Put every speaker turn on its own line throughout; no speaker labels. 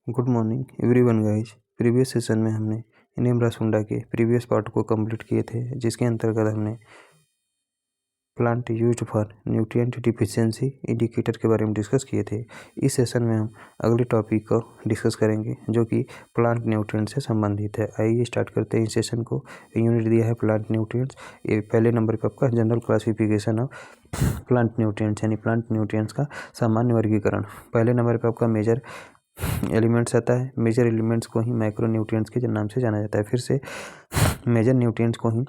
Good morning everyone guys. Previous session में हमने इनेम्ब्रासुंडा के प्रीवियस पार्ट को कंप्लीट किए थे, जिसके अंतर्गत हमने plant used for nutrient deficiency indicator के बारे में डिस्कस किए थे। इस सेशन में हम अगले टॉपिक को डिस्कस करेंगे जो कि प्लांट न्यूट्रिएंट से संबंधित है। आइए स्टार्ट करते हैं इस सेशन को। यूनिट दिया है प्लांट न्यूट्रिएंट्स। ये पहले नंबर पर आपका general classification of plant nutrients यानी प्लांट न्यूट्रिएंट्स का सामान्य वर्गीकरण। पहले नंबर पर आपका मेजर एलिमेंट्स आता है। मेजर एलिमेंट्स को ही माइक्रो न्यूट्रिएंट्स के नाम से जाना जाता है। फिर से मेजर न्यूट्रिएंट्स को ही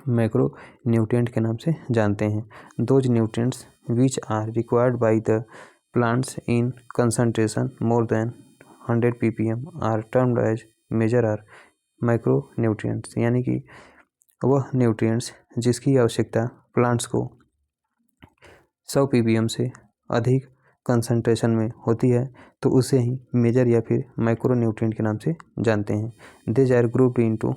मैक्रो न्यूट्रिएंट के नाम से जानते हैं। Those nutrients which are required by the plants in concentration more than 100 ppm are termed as major or micro nutrients, यानी कि वह न्यूट्रिएंट्स जिसकी आवश्यकता प्लांट्स को 100 ppm से अधिक कंसंट्रेशन में होती है तो उसे ही मेजर या फिर माइक्रो न्यूट्रिएंट के नाम से जानते हैं। देज आर ग्रुप्ड इनटू,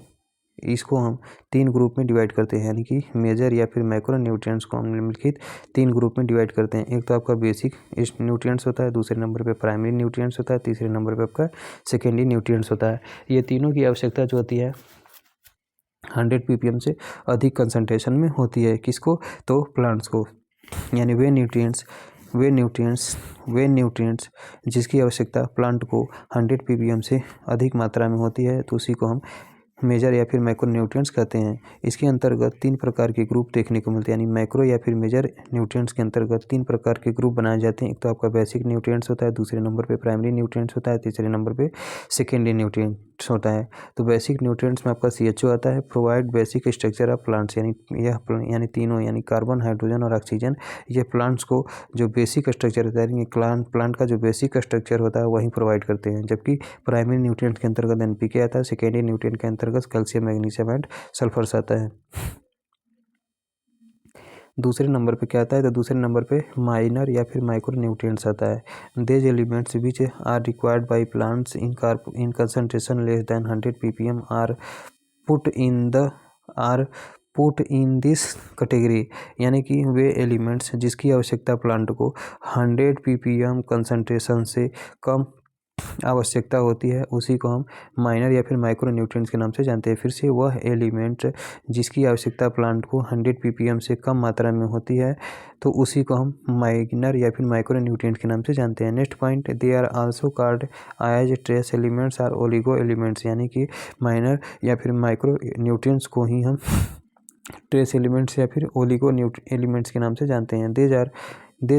इसको हम 3 ग्रुप में डिवाइड करते हैं, यानी कि मेजर या फिर माइक्रो न्यूट्रिएंट्स को हम निम्नलिखित 3 ग्रुप में डिवाइड करते हैं। एक तो आपका बेसिक न्यूट्रिएंट्स होता है, दूसरे नंबर पे प्राइमरी न्यूट्रिएंट्स होता है, तीसरे नंबर पे आपका सेकेंडरी न्यूट्रिएंट्स होता है। ये तीनों की आवश्यकता जो होती है 100 ppm से अधिक कंसंट्रेशन में होती है। किसको? तो प्लांट्स को, यानी वे न्यूट्रिएंट्स जिसकी आवश्यकता प्लांट को 100 ppm से अधिक मात्रा में होती है तो उसी को हम मेजर या फिर माइक्रो न्यूट्रिएंट्स कहते हैं। इसके अंतर्गत 3 प्रकार के ग्रुप देखने को मिलते हैं, यानी माइक्रो या फिर मेजर न्यूट्रिएंट्स के अंतर्गत 3 प्रकार के ग्रुप बनाए जाते हैं। एक तो आपका बेसिक न्यूट्रिएंट्स होता है, दूसरे नंबर पे प्राइमरी न्यूट्रिएंट्स होता है, तीसरे नंबर पे सेकेंडरी न्यूट्रिएंट्स होता है। तो बेसिक न्यूट्रिएंट्स में आपका CHO आता है, provide basic structure of plants, यानी तीनों, यानी कार्बन, हाइड्रोजन और ऑक्सीजन, ये प्लांट्स को जो बेसिक स्ट्रक्चर होता है, प्लांट का जो बेसिक स्ट्रक्चर होता है वही प्रोवाइड करते हैं। जबकि प्राइमरी न्यूट्रिएंट्स के अंतर्गत NPK आता है, सेकेंडरी न्यूट्रिएंट के अंतर्गत कैल्शियम, मैग्नीशियम एंड सल्फर्स आता है। दूसरे नंबर पे क्या आता है? तो दूसरे नंबर पे माइनर या फिर माइक्रो न्यूट्रिएंट्स आता है। These elements which are required by plants in concentration less than 100 ppm are put in this category, यानी कि वे एलिमेंट्स जिसकी आवश्यकता प्लांट को 100 ppm कंसंट्रेशन से कम आवश्यकता होती है उसी को हम माइनर या फिर माइक्रो न्यूट्रिएंट्स के नाम से जानते हैं। फिर से वह एलिमेंट जिसकी आवश्यकता प्लांट को 100 ppm से कम मात्रा में होती है तो उसी को हम माइनर या फिर माइक्रो न्यूट्रिएंट्स के नाम से जानते हैं। Next point, they are also called as trace elements और ओलिगो एलिमेंट्स, यानी कि माइनर या फिर माइक्रो न्यूट्रिएंट्स को ही हम ट्रेस एलिमेंट्स या फिर ओलिगो एलिमेंट्स के नाम से जानते हैं। देज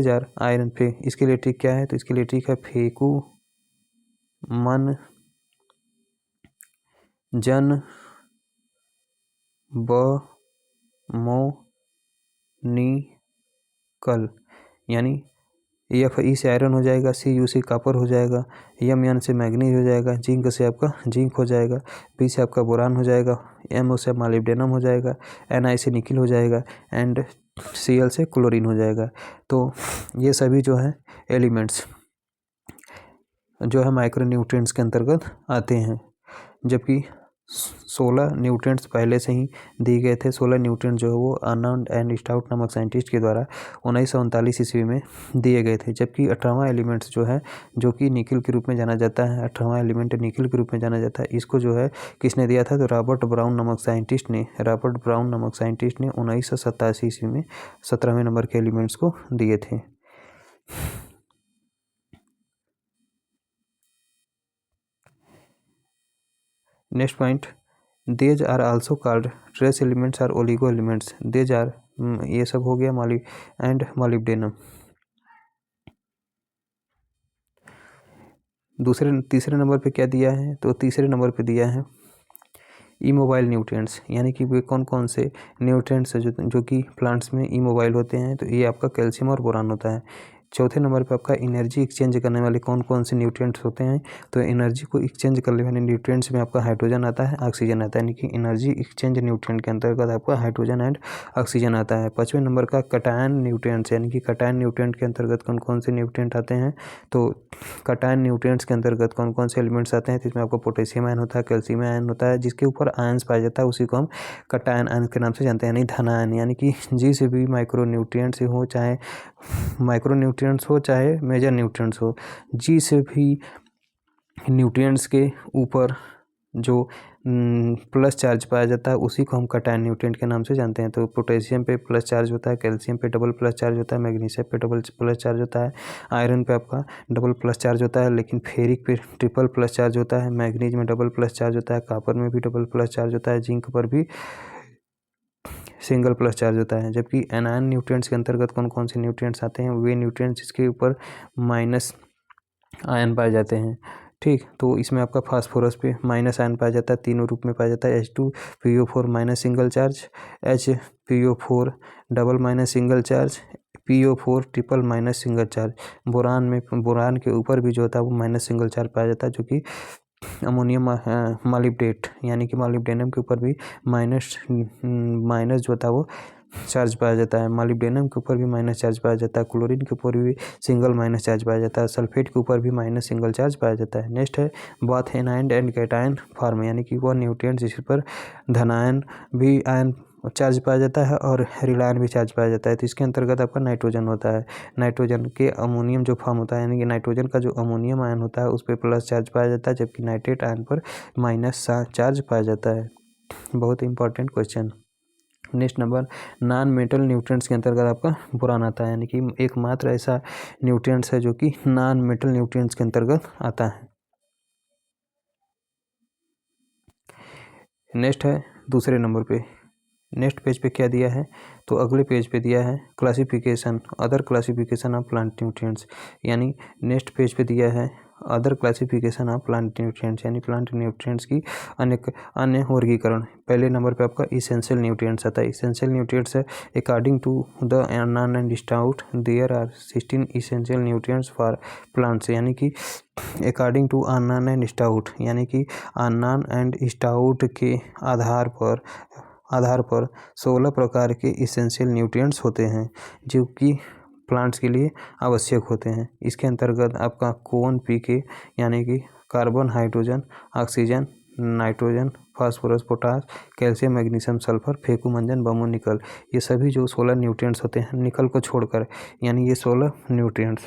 आर आयरन पे, इसके लिए ट्रिक क्या है? तो इसके लिए ट्रिक है फेकू मन जन ब मो नी कल, यानी FE से आयरन हो जाएगा, CU से कॉपर हो जाएगा, MN से मैग्नीज हो जाएगा, जिंक से आपका जिंक हो जाएगा, B से आपका बोरान हो जाएगा, MO से मॉलिब्डेनम हो जाएगा, NI से निकिल हो जाएगा एंड Cl से क्लोरीन हो जाएगा। तो ये सभी जो है एलिमेंट्स जो है माइक्रो न्यूट्रिएंट्स के अंतर्गत आते हैं। जबकि 16 न्यूट्रिएंट्स पहले से ही दिए गए थे। 16 न्यूट्रिएंट जो है वो अर्नल्ड एंड स्टाउट नामक साइंटिस्ट के द्वारा 1939 ईस्वी में दिए गए थे। जबकि 18वां एलिमेंट्स जो है, जो कि निकिल के रूप में जाना जाता है, 18वां एलिमेंट निकिल के रूप में जाना जाता है, इसको जो है किसने दिया था? तो रॉबर्ट ब्राउन नामक साइंटिस्ट ने 1987 ईस्वी में 17वें नंबर के एलिमेंट्स को दिए थे। Next point, these are also called trace elements और ओलिगो एलिमेंट्स। देज आर, ये सब हो गया मॉलिब्डेनम। तीसरे नंबर पे क्या दिया है? तो तीसरे नंबर पे दिया है इमोबाइल न्यूट्रिएंट्स, यानी कि वे कौन कौन से न्यूट्रिएंट्स जो कि प्लांट्स में इमोबाइल होते हैं, तो ये आपका कैल्शियम और बोरान होता है। चौथे नंबर पे आपका एनर्जी एक्सचेंज करने वाले कौन कौन से न्यूट्रिएंट्स होते हैं? तो एनर्जी को एक्सचेंज करने वाले न्यूट्रिएंट्स में आपका हाइड्रोजन आता है, ऑक्सीजन आता है, यानी कि एनर्जी एक्सचेंज न्यूट्रिएंट के अंतर्गत आपका हाइड्रोजन एंड ऑक्सीजन आता है। 5वें नंबर का कटायन न्यूट्रिएंट्स, यानी कि कटायन न्यूट्रिएंट के अंतर्गत कौन कौन से न्यूट्रिएंट आते हैं? तो कटायन न्यूट्रिएंट्स के अंतर्गत कौन कौन से एलिमेंट्स आते हैं? तो इसमें आपको पोटेशियम आयन होता है, कैल्शियम आयन होता है, जिसके ऊपर आयंस पाया जाता है उसी को हम कटायन आयन के नाम से जानते हैं, यानी धन आयन। यानी कि जिस भी माइक्रो न्यूट्रिएंट्स हो, चाहे माइक्रो न्यूट्रिएंट्स हो चाहे मेजर न्यूट्रिएंट्स हो, जिस भी न्यूट्रिएंट्स के ऊपर जो प्लस चार्ज पाया जाता है उसी को हम कैटायन न्यूट्रिएंट के नाम से जानते हैं। तो पोटेशियम पे प्लस चार्ज होता है, कैल्शियम पे डबल प्लस चार्ज होता है, मैग्नीशियम पे डबल प्लस चार्ज होता है, आयरन पे आपका डबल प्लस चार्ज होता है, लेकिन फेरिक पे ट्रिपल प्लस चार्ज होता है, मैग्नीज में डबल प्लस चार्ज होता है, कॉपर में भी डबल प्लस चार्ज होता है, जिंक पर भी सिंगल प्लस चार्ज होता है। जबकि एनायन न्यूट्रिएंट्स के अंतर्गत कौन कौन से न्यूट्रिएंट्स आते हैं, वे न्यूट्रिएंट्स जिसके ऊपर माइनस आयन पाए जाते हैं। ठीक, तो इसमें आपका फास्फोरस पे माइनस आयन पाया जाता है, तीनों रूप में पाया जाता है, H2PO4 minus single charge, HPO4 double minus single charge, PO4 triple minus single charge. Boron के ऊपर भी जो होता है वो माइनस सिंगल चार्ज पाया जाता है, जो कि अमोनियम मॉलिब्डेट यानी कि मॉलिब्डेनम के ऊपर भी माइनस जो होता है वो चार्ज पाया जाता है। मॉलिब्डेनम के ऊपर भी माइनस चार्ज पाया जाता है, क्लोरीन के ऊपर भी सिंगल माइनस चार्ज पाया जाता है, सल्फेट के ऊपर भी माइनस सिंगल चार्ज पाया जाता है। नेक्स्ट है both anion and cation form, यानी कि वह न्यूट्रिएंट जिस पर धनायन भी आयन चार्ज पाया जाता है और ऋणायन भी चार्ज पाया जाता है। तो इसके अंतर्गत आपका नाइट्रोजन होता है। नाइट्रोजन के अमोनियम जो फॉर्म होता है, यानी कि नाइट्रोजन का जो अमोनियम आयन होता है उस पर प्लस चार्ज पाया जाता है, जबकि नाइट्रेट आयन पर माइनस चार्ज पाया जाता है। बहुत important question. Next number, non metal nutrients के अंतर्गत आपका बोरान आता है, यानी कि एकमात्र ऐसा न्यूट्रिएंट्स है जो कि नॉन मेटल न्यूट्रिएंट्स के अंतर्गत आता है। नेक्स्ट है दूसरे नंबर पे, नेक्स्ट पेज पे क्या दिया है, तो अगले पेज पे दिया है classification, other classification of plant nutrients, यानी नेक्स्ट पेज पे दिया है other classification of plant nutrients, यानी प्लांट न्यूट्रिएंट्स की अन्य वर्गीकरण। पहले नंबर पे आपका इसेंशियल न्यूट्रिएंट्स आता है। इसेंशियल न्यूट्रिएंट्स है according to the Arnon and Stout there are 16 essential nutrients for plants, यानी कि according to Arnon and Stout, यानी कि अन्नान एंड स्टाउट के आधार पर 16 प्रकार के इसेंशियल न्यूट्रिएंट्स होते हैं जो कि प्लांट्स के लिए आवश्यक होते हैं। इसके अंतर्गत आपका कोवन पीके यानी कि carbon, hydrogen, oxygen, nitrogen, phosphorus, potash, calcium, magnesium, sulphur, फेकुमंजन, बमो, निकल, ये सभी जो 16 न्यूट्रिएंट्स होते हैं निकल को छोड़कर, यानी ये 16 न्यूट्रिएंट्स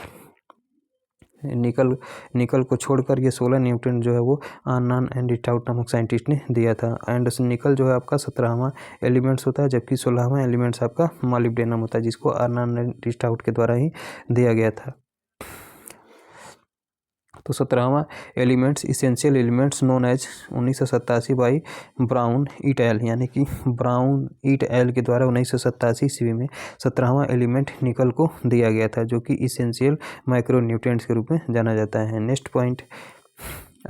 निकल को छोड़कर ये 16 न्यूट्रिएंट जो है वो अन्नान एंड स्टाउट नामक साइंटिस्ट ने दिया था। एंड निकल जो है आपका 17वां एलिमेंट्स होता है, जबकि 16वां एलिमेंट्स आपका मॉलिब्डेनम होता है, जिसको अन्नान एंड स्टाउट के द्वारा ही दिया गया था। तो 17वां elements essential elements known as 1987 by Brown et al, यानी कि ब्राउन इट एल के द्वारा 1987 ईस्वी में 17वां एलिमेंट निकल को दिया गया था, जो कि इसेंशियल माइक्रो न्यूट्रिएंट्स के रूप में जाना जाता है। नेक्स्ट पॉइंट,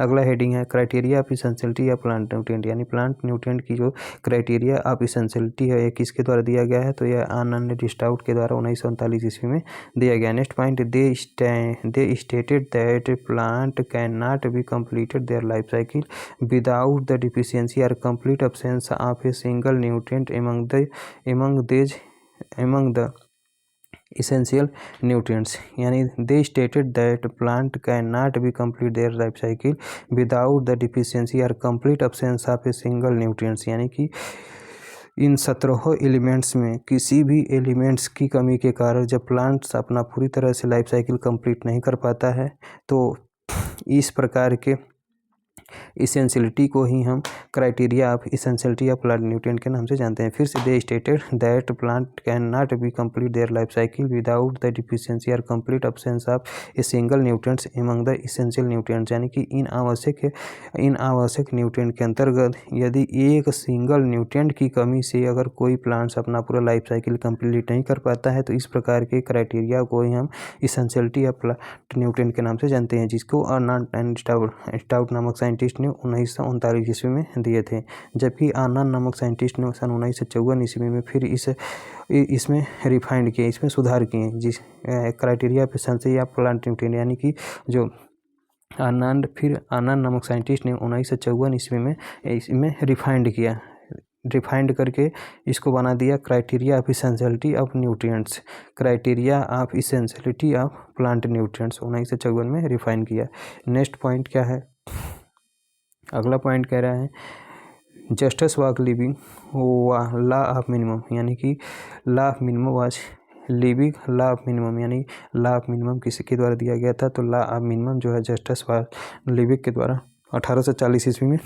अगला हेडिंग है क्राइटेरिया ऑफ इसेंशियलिटी या प्लांट न्यूट्रिएंट, यानी प्लांट न्यूट्रिएंट की जो क्राइटेरिया ऑफ इसेंशियलिटी है ये किसके द्वारा दिया गया है, तो यह अन्नान एंड स्टाउट के द्वारा 1939 ईस्वी में दिया गया। Next point, they stated that plant can not be completed their life cycle without the deficiency और complete absence of a single nutrient among the essential nutrients, यानी they stated that plant cannot be complete their life cycle without the deficiency or complete absence of a single nutrients, यानी कि इन 17 elements में किसी भी elements की कमी के कारण जब प्लांट्स अपना पूरी तरह से लाइफ साइकिल कंप्लीट नहीं कर पाता है तो इस प्रकार के इसेंशियलिटी को ही हम criteria of essentiality of plant nutrient के नाम से जानते हैं। फिर से they stated that plant can not be complete their life cycle without the deficiency और complete absence of a single nutrients among the essential nutrients, यानी कि इन आवश्यक न्यूट्रिएंट के अंतर्गत यदि एक सिंगल न्यूट्रिएंट की कमी से अगर कोई प्लांट्स अपना पूरा लाइफ साइकिल कंप्लीट नहीं कर पाता है तो इस प्रकार के क्राइटेरिया को ही हम इसेंशियलिटी ऑफ प्लांट न्यूट्रिएंट के नाम से जानते हैं, जिसको अन्नान एंड स्टाउट नामक साइंटिस्ट ने 1939 ईस्वी में दिए थे। जबकि आनंद नामक साइंटिस्ट ने सन 1954 ईस्वी में फिर इसमें रिफाइंड किए, इसमें सुधार किए, जिस क्राइटेरिया पे संशय या प्लांट न्यूट्रिएंट, यानी कि जो आनंद नामक साइंटिस्ट ने 1954 ईस्वी में इसमें रिफाइंड करके इसको बना दिया criteria of essentiality of nutrients, criteria of essentiality of plant nutrients 1954 में रिफाइन किया। नेक्स्ट पॉइंट क्या है, अगला पॉइंट कह रहा है justice walk living law of minimum, यानी कि law of minimum was living law of minimum, यानी लॉ ऑफ मिनिमम किसके द्वारा दिया गया था? तो लॉ ऑफ मिनिमम जो है जस्टिस लिविंग के द्वारा 1840 ईस्वी में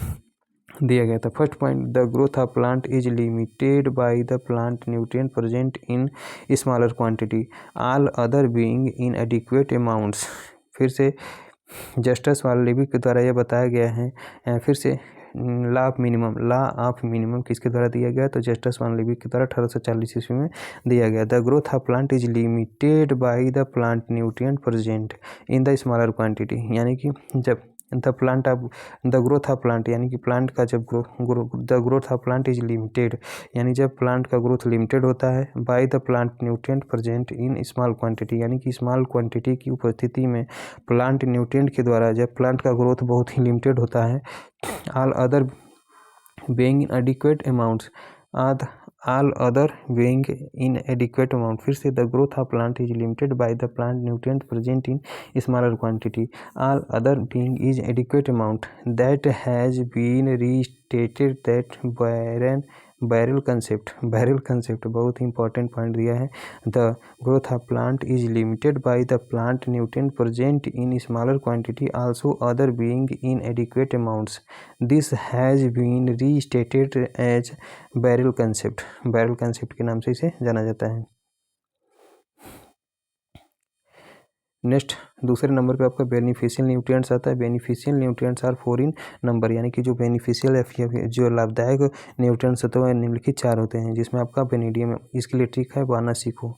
दिया गया था। First point, the growth of plant is limited by the plant nutrient present in smaller quantity, all other being in adequate amounts. फिर से जस्टिस लिविंग के द्वारा यह बताया गया है। फिर से लॉ ऑफ मिनिमम किसके द्वारा दिया गया? तो जस्टिस लिविंग के द्वारा 1840 ईस्वी में दिया गया। The growth of plant is limited by the plant nutrient present in the smaller quantity, यानी कि जब द ग्रोथ ऑफ प्लांट, यानी कि प्लांट का जब the growth of plant is limited, यानी जब प्लांट का ग्रोथ लिमिटेड होता है bye the plant nutrient present in small quantity, यानी कि स्मॉल क्वांटिटी की उपस्थिति में प्लांट न्यूट्रिएंट के द्वारा जब प्लांट का ग्रोथ बहुत ही लिमिटेड होता है, all other being in adequate amounts, all other being in adequate amount। फिर से the growth of plant is limited by the plant nutrient present in smaller quantity, all other being is adequate amount. That has been restated that barrel concept बहुत ही important point दिया है। The growth of plant is limited by the plant nutrient present in smaller quantity, also other being in adequate amounts. This has been restated as barrel concept के नाम से इसे जाना जाता है। नेक्स्ट दूसरे नंबर पे आपका बेनिफिशियल न्यूट्रिएंट्स आता है। Beneficial nutrients are 4 in number, यानी कि जो बेनिफिशियल जो लाभदायक न्यूट्रिएंट्स होते हैं निम्नलिखित 4 होते हैं, जिसमें आपका बेनिडियम, इसके लिए ट्रिक है वानासिको,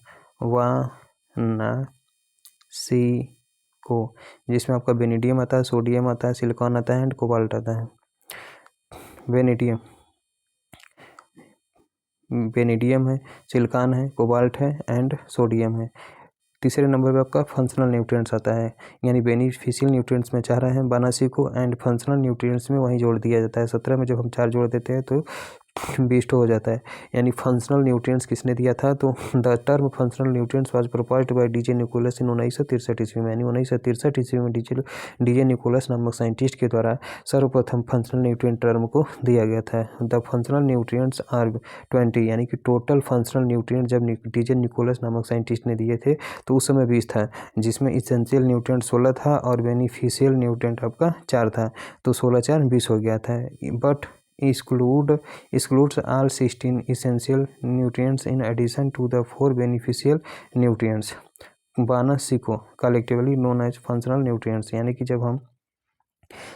जिसमें आपका बेनिडियम आता है, सोडियम आता है, सिलिकॉन आता है एंड कोबाल्ट आता है। बेनिडियम है, सिलिकॉन है, कोबाल्ट है एंड सोडियम है। तीसरे नंबर पे आपका फंक्शनल न्यूट्रिएंट्स आता है, यानी बेनिफिशियल न्यूट्रिएंट्स में 4 हैं, बानासिको एंड फंक्शनल न्यूट्रिएंट्स में वहीं जोड़ दिया जाता है। 17 में जब हम 4 जोड़ देते हैं तो 20 हो जाता है। यानी फंक्शनल न्यूट्रिएंट्स किसने दिया था? तो the term functional nutrients was proposed by DJ Nicholas in 1963 ईस्वी में, यानी 1963 ईस्वी में डीजे निकोलस नामक साइंटिस्ट के द्वारा सर्वप्रथम फंक्शनल न्यूट्रिएंट टर्म को दिया गया था। द फंक्शनल न्यूट्रिएंट्स आर 20, यानी कि टोटल फंक्शनल न्यूट्रिएंट जब डीजे निकोलस नामक साइंटिस्ट ने दिए थे तो उस समय 20 था, जिसमें इसेंशियल न्यूट्रिएंट 16 था और बेनिफिशियल न्यूट्रिएंट आपका 4 था, तो 16 4 20 हो गया था। But excludes all 16 essential nutrients in addition to the 4 beneficial nutrients, बानासिको collectively known as functional nutrients। यानी कि जब हम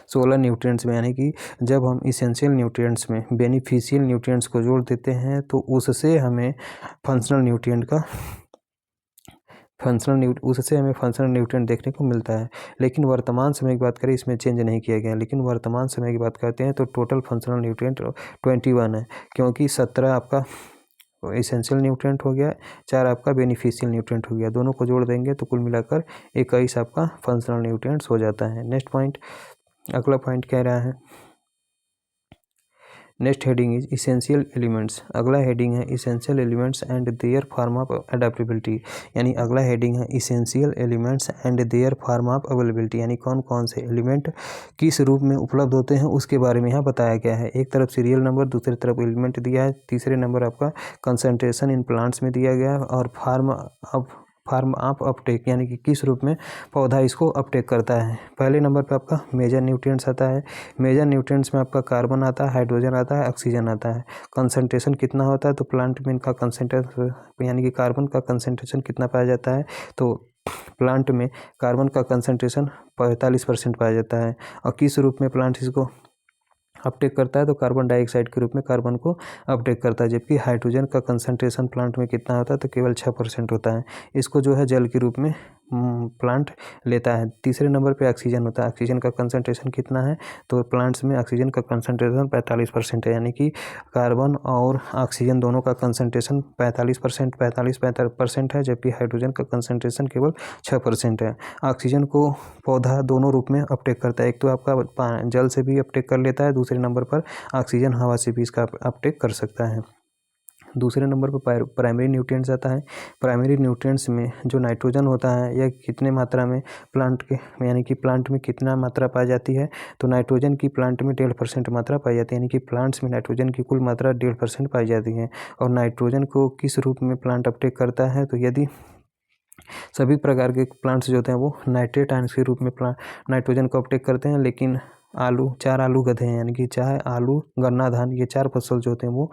16 न्यूट्रिएंट्स में, यानी कि जब हम इसेंशियल न्यूट्रिएंट्स में बेनिफिशियल न्यूट्रिएंट्स को जोड़ देते हैं तो उससे हमें फंक्शनल न्यूट्रिएंट देखने को मिलता है। लेकिन वर्तमान समय की बात करें, इसमें चेंज नहीं किया गया, लेकिन वर्तमान समय की बात करते हैं तो टोटल फंक्शनल न्यूट्रिएंट 21 है, क्योंकि 17 आपका इसेंशियल न्यूट्रिएंट हो गया, 4 आपका बेनिफिशियल न्यूट्रिएंट हो गया, दोनों को जोड़ देंगे तो कुल मिलाकर 21 आपका फंक्शनल न्यूट्रिएंट्स हो जाता है। नेक्स्ट पॉइंट, अगला पॉइंट कह रहा है, next heading is essential elements. अगला हेडिंग है essential elements and there form of adaptability, यानी अगला हेडिंग है essential elements and there form of availability, यानी कौन कौन से एलिमेंट किस रूप में उपलब्ध होते हैं उसके बारे में यहाँ बताया गया है। एक तरफ सीरियल नंबर, दूसरी तरफ एलिमेंट दिया है, तीसरे नंबर आपका कंसंट्रेशन इन प्लांट्स में दिया गया है और फॉर्म ऑफ अपटेक, यानी कि किस रूप में पौधा इसको अपटेक करता है। पहले नंबर पे आपका मेजर न्यूट्रिएंट्स आता है। मेजर न्यूट्रिएंट्स में आपका कार्बन आता है, हाइड्रोजन आता है, ऑक्सीजन आता है। कंसंट्रेशन कितना होता है? तो प्लांट में इनका कंसंट्रेशन, यानी कि कार्बन का कंसंट्रेशन कितना पाया जाता है? तो प्लांट में कार्बन का कंसंट्रेशन 45% पाया जाता है। और किस रूप में प्लांट इसको अपटेक करता है? तो कार्बन डाइऑक्साइड के रूप में कार्बन को अपटेक करता है। जबकि हाइड्रोजन का कंसंट्रेशन प्लांट में कितना होता है? तो केवल 6% होता है। इसको जो है जल के रूप में प्लांट लेता है। तीसरे नंबर पे ऑक्सीजन होता है। ऑक्सीजन का कंसंट्रेशन कितना है? तो प्लांट्स में ऑक्सीजन का कंसंट्रेशन 45% है, यानी कि कार्बन और ऑक्सीजन दोनों का कंसंट्रेशन 45% है, जबकि हाइड्रोजन का कंसंट्रेशन केवल 6% है। ऑक्सीजन को पौधा दोनों रूप में अपटेक करता है, एक तो आपका जल से भी अपटेक कर लेता है, दूसरे नंबर पर ऑक्सीजन हवा से भी इसका अपटेक कर सकता है। दूसरे नंबर पर प्राइमरी न्यूट्रिएंट्स आता है। प्राइमरी न्यूट्रिएंट्स में जो नाइट्रोजन होता है यह कितने मात्रा में प्लांट के यानी कि प्लांट में कितना मात्रा पाई जाती है, तो नाइट्रोजन की प्लांट में 1.5% मात्रा पाई जाती है, यानी कि प्लांट्स में नाइट्रोजन की कुल मात्रा 1.5% पाई जाती है। और नाइट्रोजन को किस रूप में प्लांट अपटेक करता है, तो यदि सभी प्रकार के प्लांट्स जो होते हैं वो नाइट्रेट आयंस के रूप में नाइट्रोजन को अपटेक करते हैं, लेकिन चार आलू गधे हैं, यानी कि चाहे आलू, गन्ना, धान, ये 4 फसल जो होते हैं वो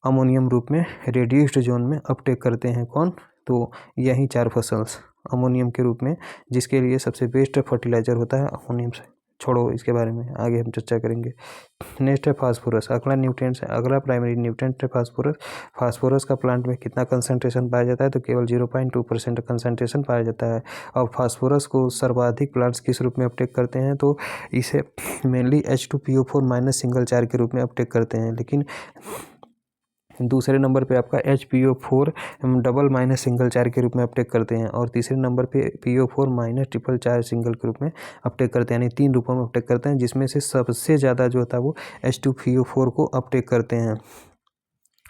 अमोनियम रूप में रेड्यूस्ड जोन में अपटेक करते हैं। कौन, तो यही 4 फसल्स अमोनियम के रूप में, जिसके लिए सबसे बेस्ट फर्टिलाइजर होता है अमोनियम से। छोड़ो, इसके बारे में आगे हम चर्चा करेंगे। नेक्स्ट है फास्फोरस। अगला न्यूट्रिएंट्स है, अगला प्राइमरी न्यूट्रिएंट है फास्फोरस। फास्फोरस का प्लांट में कितना कंसंट्रेशन पाया जाता है, तो केवल 0.2% कंसंट्रेशन पाया जाता है। और फास्फोरस को सर्वाधिक प्लांट्स किस रूप में अपटेक करते हैं, तो इसे मेनली H2PO4- सिंगल चार्ज के रूप में अपटेक करते हैं। लेकिन दूसरे नंबर पे आपका HPO4 double minus single charge के रूप में अपटेक करते हैं। और तीसरे नंबर पे PO4- ट्रिपल चार्ज सिंगल के रूप में अपटेक करते हैं, यानी 3 रूपों में अपटेक करते हैं, जिसमें से सबसे ज़्यादा जो होता है वो H2PO4 को अपटेक करते हैं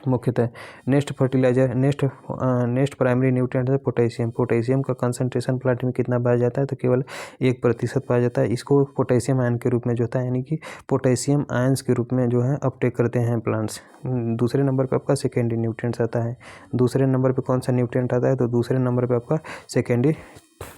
मुख्यतः। Next fertiliser, next primary nutrient है पोटेशियम। पोटेशियम का कंसंट्रेशन प्लांट में कितना पाया जाता है, तो केवल 1% पाया जाता है। इसको पोटेशियम आयन के रूप में जो होता है, यानी कि पोटेशियम आयंस के रूप में जो है अपटेक करते हैं प्लांट्स। दूसरे नंबर पर आपका सेकेंडरी न्यूट्रिएंट्स आता है। दूसरे नंबर पर कौन सा न्यूट्रिएंट आता है, तो दूसरे नंबर पर आपका सेकेंडरी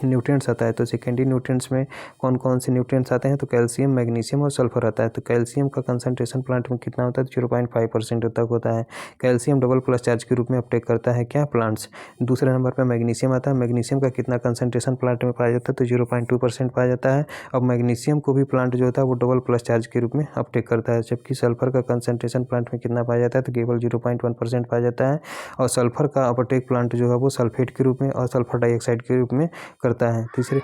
न्यूट्रिएंट्स आता है। तो सेकेंडरी न्यूट्रिएंट्स में कौन कौन से न्यूट्रिएंट्स आते हैं, तो कैल्शियम, मैग्नीशियम और सल्फर आता है। तो कैल्शियम का कंसंट्रेशन प्लांट में कितना होता है, तो 0.5% तक होता है। कैल्शियम डबल प्लस चार्ज के रूप में अपटेक करता है क्या, प्लांट्स। दूसरे नंबर पर मैग्नीशियम आता है। मैग्नीशियम का कितना कंसंट्रेशन प्लांट में पाया जाता है, तो 0.2% पाया जाता है। अब मैग्नीशियम को भी प्लांट जो होता है वो डबल प्लस चार्ज के रूप में अपटेक करता है। जबकि सल्फर का कंसंट्रेशन प्लांट में कितना पाया जाता है, तो केवल 0.1% पाया जाता है। और सल्फर का अपटेक प्लांट जो है वो सल्फेट के रूप में और सल्फर डाइऑक्साइड के रूप में करता है। तीसरे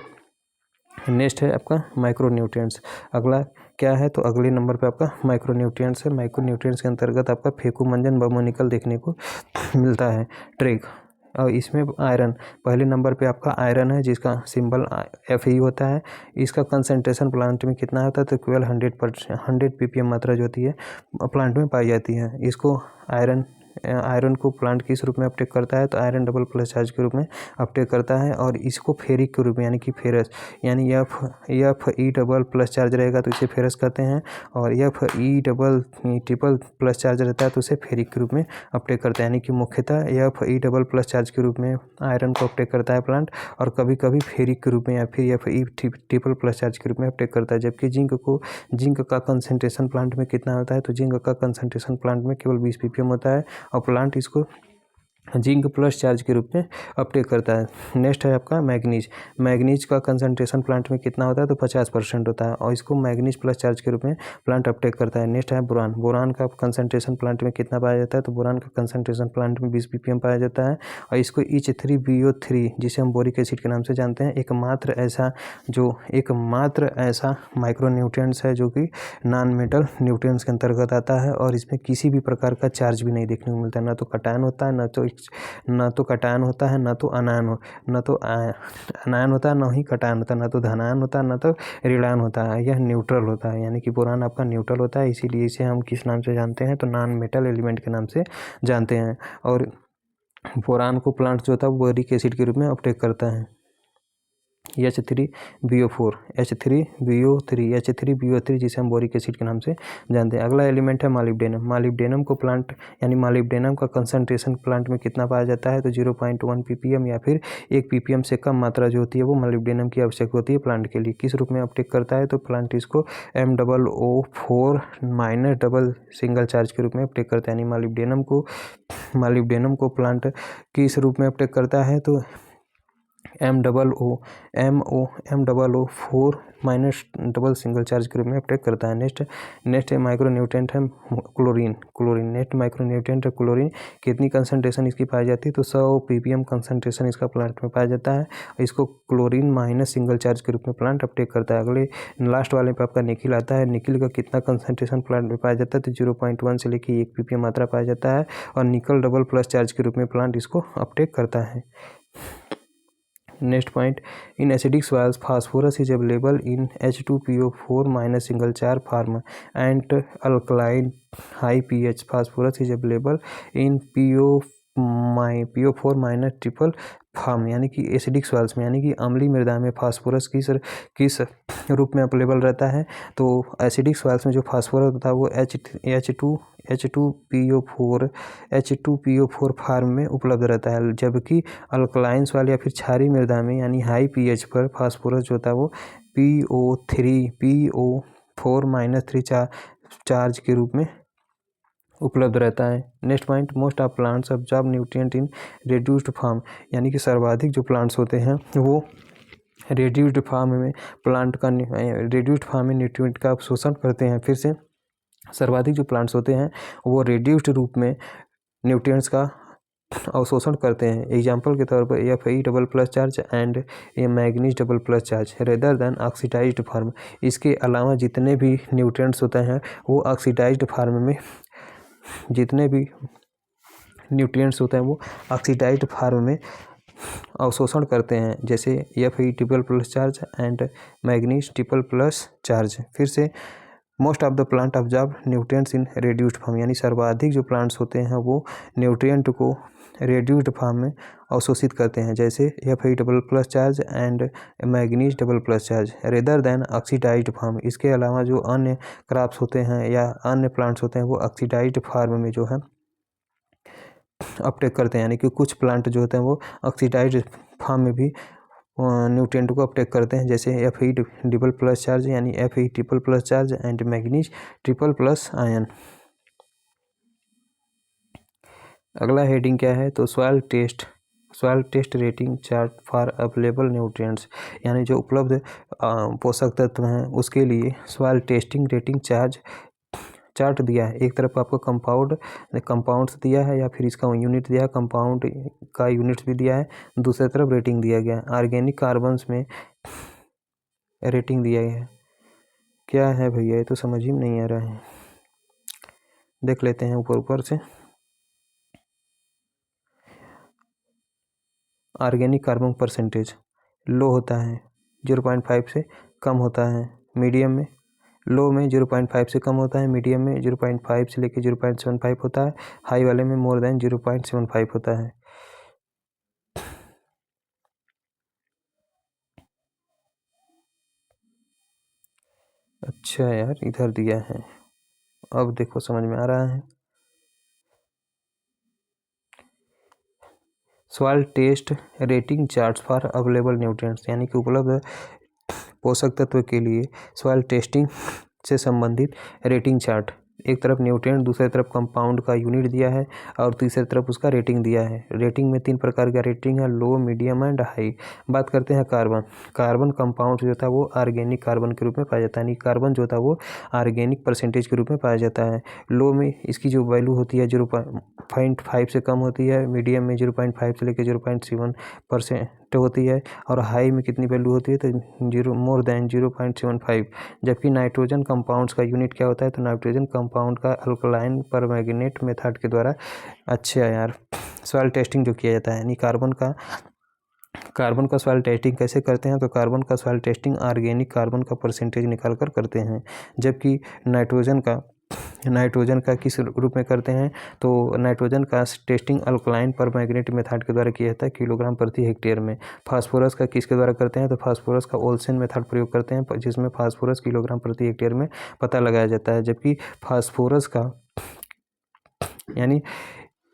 नेक्स्ट है आपका माइक्रो न्यूट्रिएंट्स। अगला क्या है, तो अगले नंबर पे आपका माइक्रो न्यूट्रिएंट्स है। माइक्रो न्यूट्रिएंट्स के अंतर्गत आपका फेकुमंजन बमोनिकल देखने को मिलता है, ट्रेग। और इसमें आयरन, पहले नंबर पे आपका आयरन है जिसका सिंबल Fe होता है। इसका कंसंट्रेशन प्लांट में कितना होता है, तो केवल 100 ppm मात्रा जो होती है प्लांट में पाई जाती है। इसको आयरन को प्लांट किस रूप में अपटेक करता है, तो आयरन डबल प्लस चार्ज के रूप में अपटेक करता है। और इसको फेरिक के रूप में, यानी कि फेरस, यानी Fe डबल प्लस चार्ज रहेगा तो इसे फेरस कहते हैं। और Fe double triple plus charge रहता है तो उसे फेरिक के रूप में अपटेक करते हैं। यानी कि मुख्यतः Fe डबल प्लस चार्ज के रूप में आयरन को अपटेक करता है प्लांट, और कभी कभी फेरिक के रूप में या फिर Fe ट्रिपल प्लस चार्ज के रूप में अपटेक करता है। जबकि जिंक का कंसंट्रेशन प्लांट में कितना होता है, तो जिंक का कंसंट्रेशन प्लांट में केवल 20 ppm होता है, और प्लांट इसको जिंक प्लस चार्ज के रूप में अपटेक करता है। नेक्स्ट है आपका मैग्नीज। मैग्नीज का कंसंट्रेशन प्लांट में कितना होता है, तो 50% होता है, और इसको मैग्नीज प्लस चार्ज के रूप में प्लांट अपटेक करता है। नेक्स्ट है बोरान। बोरान का कंसंट्रेशन प्लांट में कितना पाया जाता है, तो बोरान का कंसंट्रेशन प्लांट में 20 ppm पाया जाता है। और इसको H3BO3 जिसे हम बोरिक एसिड के नाम से जानते हैं, एकमात्र ऐसा माइक्रो न्यूट्रिएंट्स है जो कि नॉन मेटल न्यूट्रिएंट्स के अंतर्गत आता है। और इसमें किसी भी प्रकार का चार्ज भी नहीं देखने को मिलता है, ना तो कटायन होता है, ना तो कटायन होता है, ना तो अनायन होता है, ना ही कटायन होता है, ना तो धनायन होता है, ना तो ऋणायन होता है। यह न्यूट्रल होता है, यानी कि बोरान आपका न्यूट्रल होता है, इसीलिए इसे हम किस नाम से जानते हैं, तो नॉन मेटल एलिमेंट के नाम से जानते हैं। और बोरान को प्लांट जो होता है वो बोरिक एसिड के रूप में अपटेक करता है। H3BO3 जिसे हम बोरिक एसिड के नाम से जानते हैं। अगला एलिमेंट है मॉलिब्डेनम। मॉलिब्डेनम को प्लांट यानी मॉलिब्डेनम का कंसंट्रेशन प्लांट में कितना पाया जाता है, तो 0.1 ppm या फिर 1 ppm से कम मात्रा जो होती है वो मॉलिब्डेनम की आवश्यक होती है प्लांट के लिए। किस रूप में अपटेक करता है, तो प्लांट इसको MOO4- डबल सिंगल चार्ज के रूप में अपटेक करता है। यानी मॉलिब्डेनम को प्लांट किस रूप में अपटेक करता है, तो MOO4- डबल सिंगल चार्ज के रूप में अपटेक करता है। नेक्स्ट माइक्रो न्यूट्रिएंट है क्लोरीन। नेक्स्ट माइक्रो न्यूट्रिएंट है क्लोरीन। कितनी कंसंट्रेशन इसकी पाई जाती है, तो 100 ppm कंसंट्रेशन इसका प्लांट में पाया जाता है। इसको क्लोरीन माइनस सिंगल चार्ज के रूप में प्लांट अपटेक करता है। अगले लास्ट वाले पे आपका निकिल आता है। निकिल का कितना कंसंट्रेशन प्लांट में पाया जाता है, तो 0.1 से लेकर 1 ppm मात्रा पाया जाता है, और निकल डबल प्लस चार्ज के रूप में प्लांट इसको अपटेक करता है। Next point, in acidic soils phosphorus is available in H2PO4 minus single चार form and alkaline high pH phosphorus is available in PO4 minus triple form, यानी कि एसिडिक सॉइल्स में यानी कि अम्लीय मृदा में फास्फोरस किस रूप में अवेलेबल रहता है। तो एसिडिक सॉइल्स में जो फास्फोरस होता है वो H2PO4 फार्म में उपलब्ध रहता है, जबकि अल्कलाइन सॉइल या फिर क्षारीय मृदा में यानी हाई pH पर फास्फोरस जो होता है वो PO4 माइनस 3 चार्ज के रूप में उपलब्ध रहता है। Next point, most of plants absorb nutrient in reduced form, यानी कि सर्वाधिक जो प्लांट्स होते हैं वो रिड्यूस्ड फॉर्म में न्यूट्रिएंट का अवशोषण करते हैं। फिर से सर्वाधिक जो प्लांट्स होते हैं वो रिड्यूस्ड रूप में न्यूट्रिएंट्स का अवशोषण करते हैं। एग्जाम्पल के तौर पर Fe double plus charge and manganese double plus charge rather than oxidised form. इसके अलावा जितने भी न्यूट्रिएंट्स होते हैं वो ऑक्सीडाइज्ड फॉर्म में ऑक्सीडाइज्ड फॉर्म में अवशोषण करते हैं, जैसे Fe triple plus charge and manganese triple plus charge. फिर से most of the plant absorb nutrients in reduced form, यानी सर्वाधिक जो प्लांट्स होते हैं वो न्यूट्रिएंट को रिड्यूस्ड फॉर्म में अवशोषित करते हैं, जैसे Fe double plus charge and manganese double plus charge rather than oxidised form. इसके अलावा जो अन्य क्रॉप्स होते हैं या अन्य प्लांट्स होते हैं वो ऑक्सीडाइज्ड फॉर्म में जो है अपटेक करते हैं, यानी कि कुछ प्लांट जो होते हैं वो ऑक्सीडाइज्ड फॉर्म में भी न्यूट्रिएंट को अपटेक करते हैं, जैसे Fe डबल प्लस चार्ज यानी Fe triple plus charge and manganese triple plus ion. अगला हेडिंग क्या है, तो soil test rating chart for available nutrients, यानी जो उपलब्ध पोषक तत्व हैं उसके लिए सॉइल टेस्टिंग रेटिंग चार्ट दिया है। एक तरफ आपको कंपाउंड्स दिया है या फिर इसका यूनिट दिया है, कंपाउंड का यूनिट्स भी दिया है, दूसरी तरफ रेटिंग दिया गया है। ऑर्गेनिक कार्बन्स में रेटिंग दिया गया है। क्या है भैया, ये तो समझ ही नहीं आ रहा है, देख लेते हैं ऊपर से। ऑर्गेनिक कार्बन परसेंटेज लो होता है, 0.5 से कम होता है। मीडियम में लो में 0.5 से कम होता है, मीडियम में 0.5 से लेकर 0.75 होता है, हाई वाले में मोर देन 0.75 होता है। अच्छा यार, इधर दिया है, अब देखो समझ में आ रहा है। Soil test rating charts for available nutrients, यानी कि उपलब्ध पोषक तत्व के लिए सॉइल टेस्टिंग से संबंधित रेटिंग चार्ट। एक तरफ न्यूट्रिएंट, दूसरी तरफ कंपाउंड का यूनिट दिया है और तीसरी तरफ उसका रेटिंग दिया है। रेटिंग में 3 प्रकार का रेटिंग है, लो, मीडियम एंड हाई। बात करते हैं कार्बन कंपाउंड जो था वो ऑर्गेनिक कार्बन के रूप में पाया जाता है, यानी कार्बन जो था वो ऑर्गेनिक परसेंटेज के रूप में पाया जाता है। लो में इसकी जो वैल्यू होती है 0.5 से कम होती है, मीडियम में 0.5 से लेकर 0.7% होती है, और हाई में कितनी वैल्यू होती है तो मोर देन 0.75। जबकि नाइट्रोजन कंपाउंड्स का यूनिट क्या होता है, तो नाइट्रोजन कंपाउंड का अल्कलाइन परमैंगनेट मेथड के द्वारा अच्छा यार सॉइल टेस्टिंग जो किया जाता है, यानी कार्बन का सॉइल टेस्टिंग कैसे करते हैं, तो कार्बन का सॉइल टेस्टिंग ऑर्गेनिक कार्बन का परसेंटेज निकाल कर करते हैं। जबकि नाइट्रोजन का किस रूप में करते हैं, तो नाइट्रोजन का टेस्टिंग अल्कलाइन परमैंगनेट मेथड के द्वारा किया जाता है किलोग्राम प्रति हेक्टेयर में। फास्फोरस का किसके द्वारा करते हैं, तो फास्फोरस का ओल्सन मेथड प्रयोग करते हैं, जिसमें फास्फोरस किलोग्राम प्रति हेक्टेयर में पता लगाया जाता है। जबकि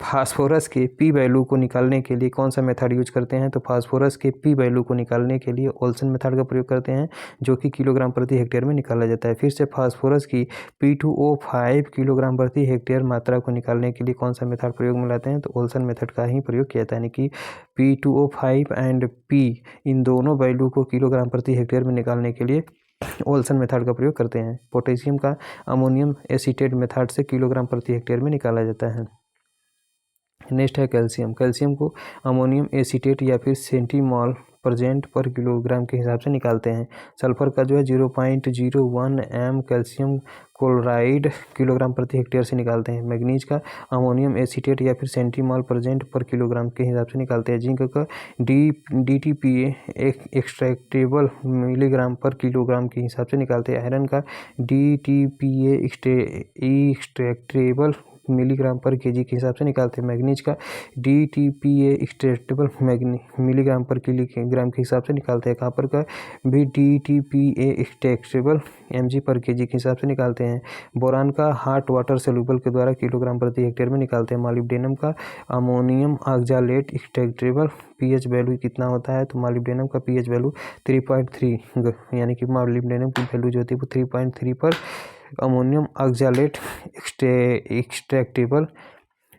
फास्फोरस के पी वैल्यू को निकालने के लिए कौन सा मेथड यूज करते हैं, तो फास्फोरस के पी वैल्यू को निकालने के लिए ओल्सन मेथड का प्रयोग करते हैं, जो कि किलोग्राम प्रति हेक्टेयर में निकाला जाता है। फिर से फास्फोरस की P2O5 किलोग्राम प्रति हेक्टेयर मात्रा को निकालने के लिए कौन सा मेथड प्रयोग में लाते हैं, तो ओल्सन मेथड का ही प्रयोग किया जाता है, यानी कि P2O5 एंड P इन दोनों वैल्यू को किलोग्राम प्रति हेक्टेयर में निकालने के लिए ओल्सन मेथड का प्रयोग करते हैं। पोटेशियम का अमोनियम एसीटेट मेथड से किलोग्राम प्रति हेक्टेयर में निकाला जाता है। नेक्स्ट है कैल्शियम को अमोनियम एसीटेट या फिर सेंटीमॉल प्रेजेंट पर किलोग्राम के हिसाब से निकालते हैं। सल्फर का जो है 0.01 m कैल्शियम क्लोराइड किलोग्राम प्रति हेक्टेयर से निकालते हैं। मैग्नीज का अमोनियम एसीटेट या फिर सेंटीमॉल प्रेजेंट पर किलोग्राम के हिसाब से निकालते हैं। जिंक का DTPA एक्सट्रैक्टेबल मिलीग्राम पर किलोग्राम के हिसाब से निकालते हैं। आयरन का DTPA एक्सट्रैक्टेबल मिलीग्राम पर केजी के हिसाब से निकालते हैं। मैग्नीज का DTPA एक्सट्रैक्टेबल मिलीग्राम पर किलोग्राम के हिसाब से निकालते हैं। कॉपर का भी DTPA एक्सट्रैक्टेबल mg पर केजी के हिसाब से निकालते हैं। बोरान का हॉट वाटर सोल्यूबल के द्वारा किलोग्राम प्रति हेक्टेयर में निकालते हैं। मॉलिब्डेनम का ammonium oxalate extractable pH value कितना होता है, तो मॉलिब्डेनम का pH वैल्यू 3.3 यानी कि मॉलिब्डेनम की वैल्यू जो होती है वो 3.3 पर अमोनियम ऑक्सैलेट एक्सट्रैक्टेबल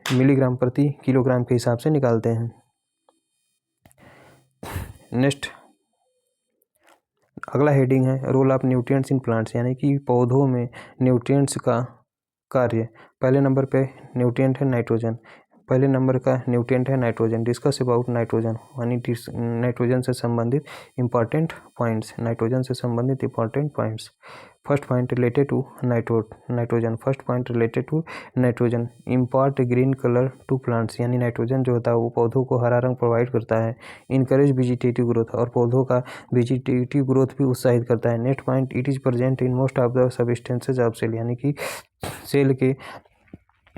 मिलीग्राम प्रति किलोग्राम के हिसाब से निकालते हैं। नेक्स्ट अगला हेडिंग है role of nutrients in plants, यानी कि पौधों में न्यूट्रिएंट्स का कार्य। पहले नंबर पे न्यूट्रिएंट है नाइट्रोजन, पहले नंबर का न्यूट्रिएंट है नाइट्रोजन। डिस्कस अबाउट नाइट्रोजन, यानी नाइट्रोजन से संबंधित इंपॉर्टेंट पॉइंट्स, नाइट्रोजन से संबंधित important points. First point related to nitrogen, first point related to nitrogen impart green colour to plants, यानी नाइट्रोजन जो होता है वो पौधों को हरा रंग प्रोवाइड करता है। इनकरेज वेजिटेटिव ग्रोथ, और पौधों का वेजिटेटिव ग्रोथ भी उत्साहित करता है। Next point it is present in most of the substances of cell, यानी कि सेल के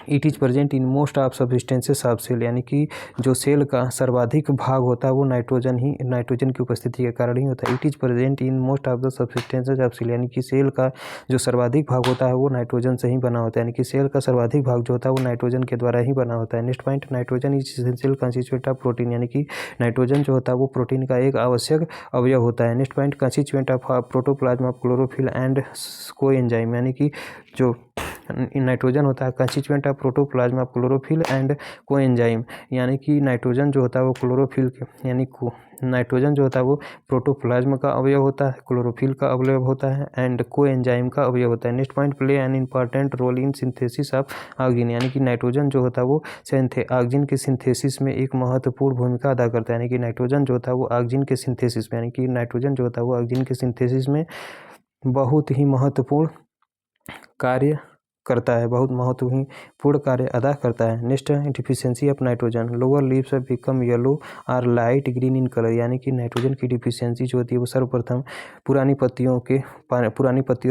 it is present in most of substances of cell, यानी कि जो सेल का सर्वाधिक भाग होता है वो नाइट्रोजन की उपस्थिति के कारण ही होता है। It is present in most of the substances of cell, यानी कि सेल का जो सर्वाधिक भाग होता है वो नाइट्रोजन से ही बना होता है, यानी कि सेल का सर्वाधिक भाग जो होता है वो नाइट्रोजन के द्वारा ही बना होता है। Next point nitrogen is essential constituent of protein, यानी कि नाइट्रोजन जो होता है वो प्रोटीन का एक आवश्यक अवयव होता है। Next point constituent of protoplasm of chlorophyll and coenzyme, यानी कि जो नाइट्रोजन होता है constituent of protoplasm of chlorophyll and coenzyme, यानी कि नाइट्रोजन जो होता है वो क्लोरोफिल के यानी नाइट्रोजन जो होता है वो प्रोटोप्लाज्म का अवयव होता है, क्लोरोफिल का अवयव होता है एंड कोएंजाइम का अवयव होता है। Next point play an important role in synthesis of oxygen, यानी कि नाइट्रोजन जो होता है वो ऑक्सीजन के सिंथेसिस में एक महत्वपूर्ण भूमिका अदा करता है, यानी कि नाइट्रोजन जो होता है वो ऑक्सीजन के सिंथेसिस में, यानी कि नाइट्रोजन जो होता है वो ऑक्सीजन के सिंथेसिस में बहुत ही महत्वपूर्ण कार्य करता है, बहुत महत्वपूर्ण कार्य अदा करता है। नेक्स्ट है deficiency of nitrogen, lower leaves become yellow और लाइट ग्रीन इन कलर, यानी कि नाइट्रोजन की डिफिशियंसी जो होती है वो सर्वप्रथम पुरानी पत्तियों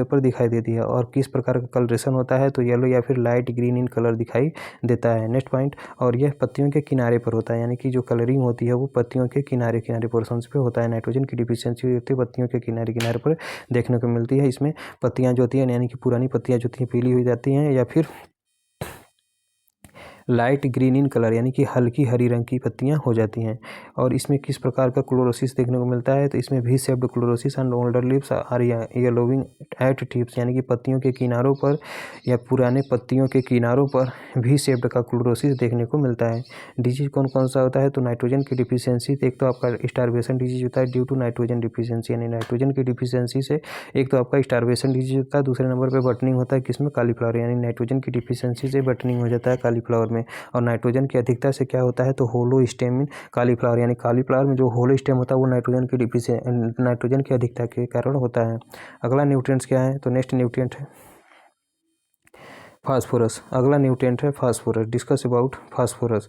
पर दिखाई देती है, और किस प्रकार का कलरेशन होता है तो येलो या फिर लाइट ग्रीन इन कलर दिखाई देता है। नेक्स्ट पॉइंट, और यह पत्तियों के किनारे पर होता है, यानी कि जो कलरिंग होती है वो पत्तियों के किनारे पोर्शंस पे होता है। नाइट्रोजन की डिफिशियंसी होती है पत्तियों के किनारे पर देखने को मिलती है। इसमें पत्तियाँ जो होती है यानी कि पुरानी पत्तियाँ जो होती हैं पीली हो जाती हैं या फिर लाइट ग्रीन इन कलर, यानी कि हल्की हरी रंग की पत्तियां हो जाती हैं। और इसमें किस प्रकार का क्लोरोसिस देखने को मिलता है तो इसमें V shaped chlorosis and older leaves are yellowing at tips, यानी कि पत्तियों के किनारों पर या पुराने पत्तियों के किनारों पर वी शेप्ड का क्लोरोसिस देखने को मिलता है। डिजीज कौन कौन सा होता है तो नाइट्रोजन की डिफिशियंसी, एक तो आपका स्टारवेशन डिजीज होता है ड्यू टू नाइट्रोजन डिफिशियंसी, यानी नाइट्रोजन की डिफिशियंसी से एक तो आपका स्टारवेशन डिजीज होता है, दूसरे नंबर पर बटनिंग होता है किसमें कालीफ्लावर, यानी नाइट्रोजन की डिफिशियंसी से बटनिंग हो जाता है कालीफ्लावर में। और नाइट्रोजन की अधिकता से क्या होता है तो होलो स्टेम इन कालीफ्लावर, यानी कालीफ्लावर में जो होलो स्टेम होता है वो नाइट्रोजन की अधिकता के कारण होता है। अगला न्यूट्रिएंट्स क्या है तो नेक्स्ट न्यूट्रिएंट है फास्फोरस, अगला न्यूट्रिएंट है phosphorus. Discuss about phosphorus,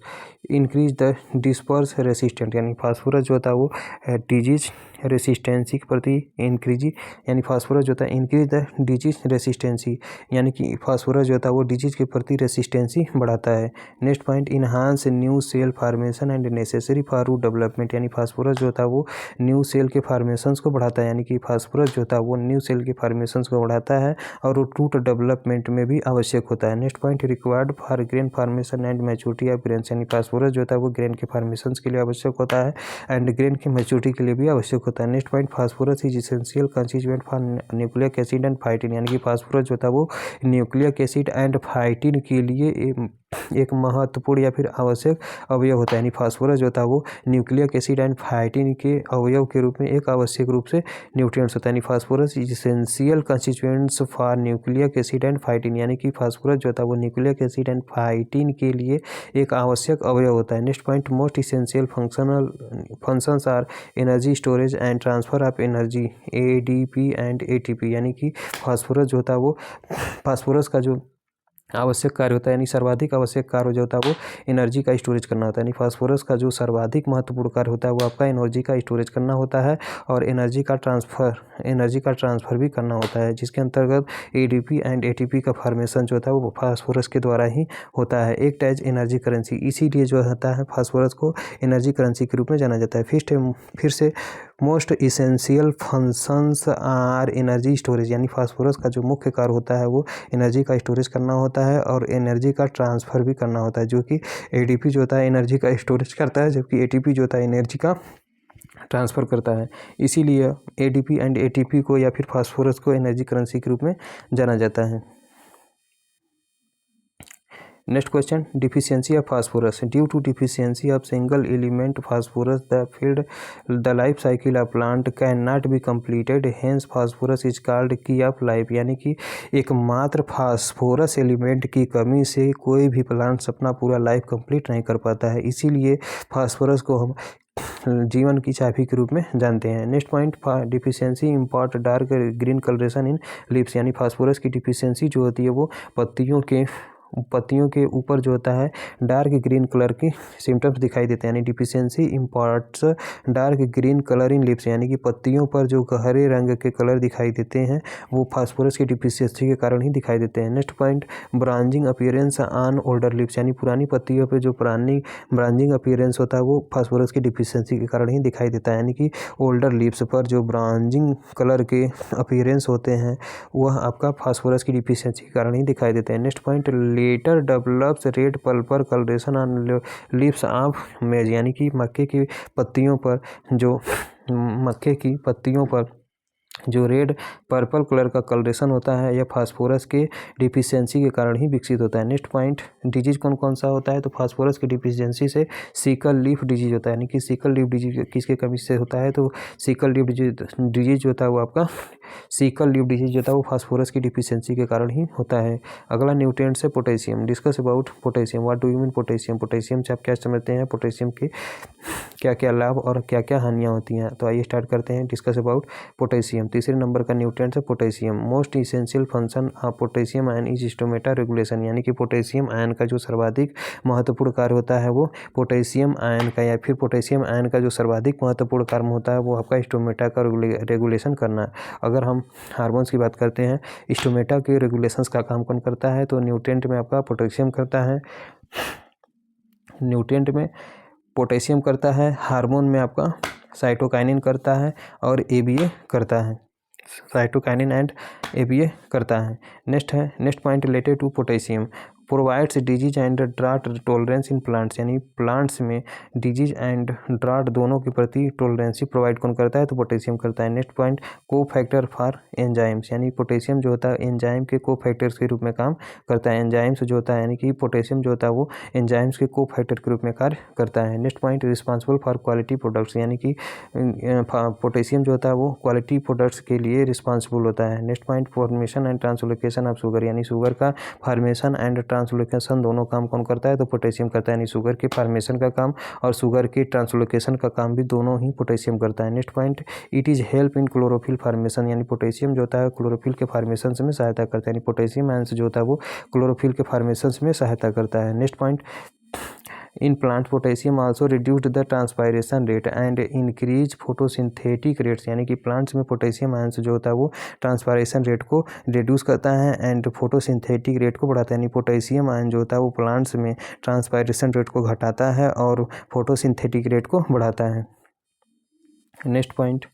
increase the disperse resistant, यानी फास्फोरस जो होता है वो डिजीज रेसिस्टेंसी के प्रति इंक्रीज, यानी फास्फोरस जो होता है इंक्रीज द डिजीज रेसिस्टेंसी, यानी कि फास्फोरस जो होता है वो डिजीज के प्रति रेसिस्टेंसी बढ़ाता है। Next point enhance new cell formation and necessary for root development, यानी फास्फोरस जो होता है वो न्यू सेल के फार्मेशंस को बढ़ाता है, यानी कि फास्फोरस जो होता है वो न्यू सेल के फार्मेशंस को बढ़ाता है और रूट डेवलपमेंट में भी आवश्यक होता है। Next point required for grain formation and maturity of grains, यानी फास्फोरस जो होता है वो ग्रेन के फार्मेशंस के लिए आवश्यक होता है एंड ग्रेन की मैच्योरिटी के लिए भी आवश्यक होता है। Next point phosphorus is essential constituent for nucleic acid and phytin, यानी कि फास्फोरस जो होता है वो न्यूक्लिक एसिड एंड फाइटिन के लिए एक महत्वपूर्ण या फिर आवश्यक अवयव होता है, यानी फास्फोरस जो होता है वो न्यूक्लिक एसिड एंड फाइटिन के अवयव के रूप में एक आवश्यक रूप से न्यूट्रिएंट्स होता है, यानी phosphorus is essential constituents for nucleic acid and phytin, यानी कि फास्फोरस जो होता है वो न्यूक्लिक एसिड एंड फाइटिन के लिए एक आवश्यक अवयव होता है। Next point, most essential functions are energy storage and transfer of energy ADP and ATP, यानी कि फास्फोरस जो होता है वो फास्फोरस का जो आवश्यक कार्य होता है, यानी सर्वाधिक आवश्यक कार्य जो होता है वो एनर्जी का स्टोरेज करना होता है, यानी फास्फोरस का जो सर्वाधिक महत्वपूर्ण कार्य होता है वो आपका एनर्जी का स्टोरेज करना होता है और एनर्जी का ट्रांसफ़र भी करना होता है, जिसके अंतर्गत ADP एंड ATP का फॉर्मेशन जो होता है वो फास्फोरस के द्वारा ही होता है। एक एज एनर्जी करेंसी, इसीलिए जो होता है फास्फोरस को एनर्जी करेंसी के रूप में जाना जाता है। फिर से most essential functions are energy storage, यानी फास्फोरस का जो मुख्य कार्य होता है वो एनर्जी का स्टोरेज करना होता है और एनर्जी का ट्रांसफ़र भी करना होता है, जो कि ADP जो होता है एनर्जी का स्टोरेज करता है, जबकि ATP जो होता है एनर्जी का ट्रांसफ़र करता है। इसीलिए ADP एंड ATP को या फिर फास्फोरस को एनर्जी करेंसी के रूप में जाना जाता है। Next question, deficiency of phosphorus, due to deficiency of single element phosphorus the life cycle of plant can not be completed, hence phosphorus is called key of life, यानी कि एकमात्र फास्फोरस एलिमेंट की कमी से कोई भी प्लांट्स अपना पूरा लाइफ कंप्लीट नहीं कर पाता है, इसीलिए फास्फोरस को हम जीवन की चाबी के रूप में जानते हैं। Next point, deficiency import dark green colouration in leaves, यानी फास्फोरस की डिफिशियंसी जो होती है वो पत्तियों के ऊपर जो होता है डार्क ग्रीन कलर की सिम्टम्स दिखाई देते हैं, यानी deficiency imports dark green colour in lips, यानी कि पत्तियों पर जो हरे रंग के कलर दिखाई देते हैं वो फास्फोरस की डिफिशियंसी के कारण ही दिखाई देते हैं। Next point, branching appearance on older lips, यानी पुरानी पत्तियों पर जो ब्रांचिंग अपीयरेंस होता है वो फास्फोरस की डिफिशियंसी के कारण ही दिखाई देता है, यानी कि ओल्डर लिप्स पर जो ब्रांचिंग कलर के अपीयरेंस होते हैं वह आपका फास्फोरस की डिफिशियंसी के कारण ही दिखाई देते हैं। Next point, later develops red purple colouration on leaves of maize, यानी कि मक्के की पत्तियों पर जो रेड पर्पल कलर का कलरेशन होता है यह फास्फोरस के डिफिशियंसी के कारण ही विकसित होता है। नेक्स्ट पॉइंट, डिजीज कौन कौन सा होता है, तो फास्फोरस की डिफिशियंसी से सिकल लीफ डिजीज होता है, यानी कि सिकल लीफ डिजीज किसके कमी से होता है, तो सिकल लीफ डिजीज जो होता है वो आपका सिकल लीफ डिजीज जो होता है वो फास्फोरस की डिफिशियंसी के कारण ही होता है। अगला न्यूट्रिएंट से potassium, discuss about potassium, what do you mean potassium, potassium से आप क्या समझते हैं, पोटेशियम के क्या क्या लाभ और क्या क्या हानियाँ होती हैं, तो आइए स्टार्ट करते हैं डिस्कस अबाउट पोटेशियम। तीसरे नंबर का न्यूट्रिएंट है potassium, most essential function of potassium ion is stomata regulation, यानी कि पोटेशियम आयन का जो सर्वाधिक महत्वपूर्ण कार्य होता है वो पोटेशियम आयन का या फिर पोटेशियम आयन का जो सर्वाधिक महत्वपूर्ण कार्य होता है वो आपका स्टोमेटा का रेगुलेशन करना। अगर हम हार्मोन्स की बात करते हैं, स्टोमेटा के रेगुलेशंस का काम कौन करता है, तो न्यूट्रिएंट में आपका पोटेशियम करता है, न्यूट्रिएंट में पोटेशियम करता है, हार्मोन में आपका साइटोकाइनिन करता है और ABA करता है, साइटोकाइनिन एंड ABA करता है। Next point related to potassium, provides disease and drought tolerance in plants, यानी प्लांट्स में डिजीज एंड ड्राट दोनों के प्रति टॉलरेंसी प्रोवाइड कौन करता है, तो पोटेशियम करता है। नेक्स्ट पॉइंट, को फैक्टर फॉर एंजाइम्स, यानी पोटेशियम जो होता है एंजाइम के को फैक्टर्स के रूप में काम करता है, एंजाइम्स जो होता है यानी कि पोटेशियम जो होता है वो एंजाइम्स के को फैक्टर के रूप में कार्य करता है। Next point, responsible for quality products, यानी कि पोटेशियम जो होता है वो क्वालिटी प्रोडक्ट्स के लिए रिस्पॉन्सिबल होता है। Next point, formation and translocation of sugar, यानी शुगर का फॉर्मेशन एंड ट्रांसलोकेशन दोनों काम कौन करता है, तो पोटेशियम करता है, यानी शुगर के फॉर्मेशन का काम और शुगर के ट्रांसलोकेशन का काम भी दोनों ही पोटेशियम करता है। Next point, it is help in chlorophyll formation, यानी पोटेशियम जो होता है क्लोरोफिल के फॉर्मेशन में सहायता करता है, यानी पोटेशियम आयंस जो होता है वो क्लोरोफिल के फॉर्मेशन में सहायता करता है। Next point, in plant potassium also reduced the transpiration rate and increase photosynthetic rates, यानी कि प्लांट्स में पोटेशियम आयंस जो होता है वो ट्रांसपायरेशन रेट को रिड्यूस करता है एंड फोटोसिंथेटिक रेट को बढ़ाता है, यानी पोटेशियम आयन जो होता है वो प्लांट्स में ट्रांसपायरेशन रेट को घटाता है और फोटोसिंथेटिक रेट को बढ़ाता है। Next point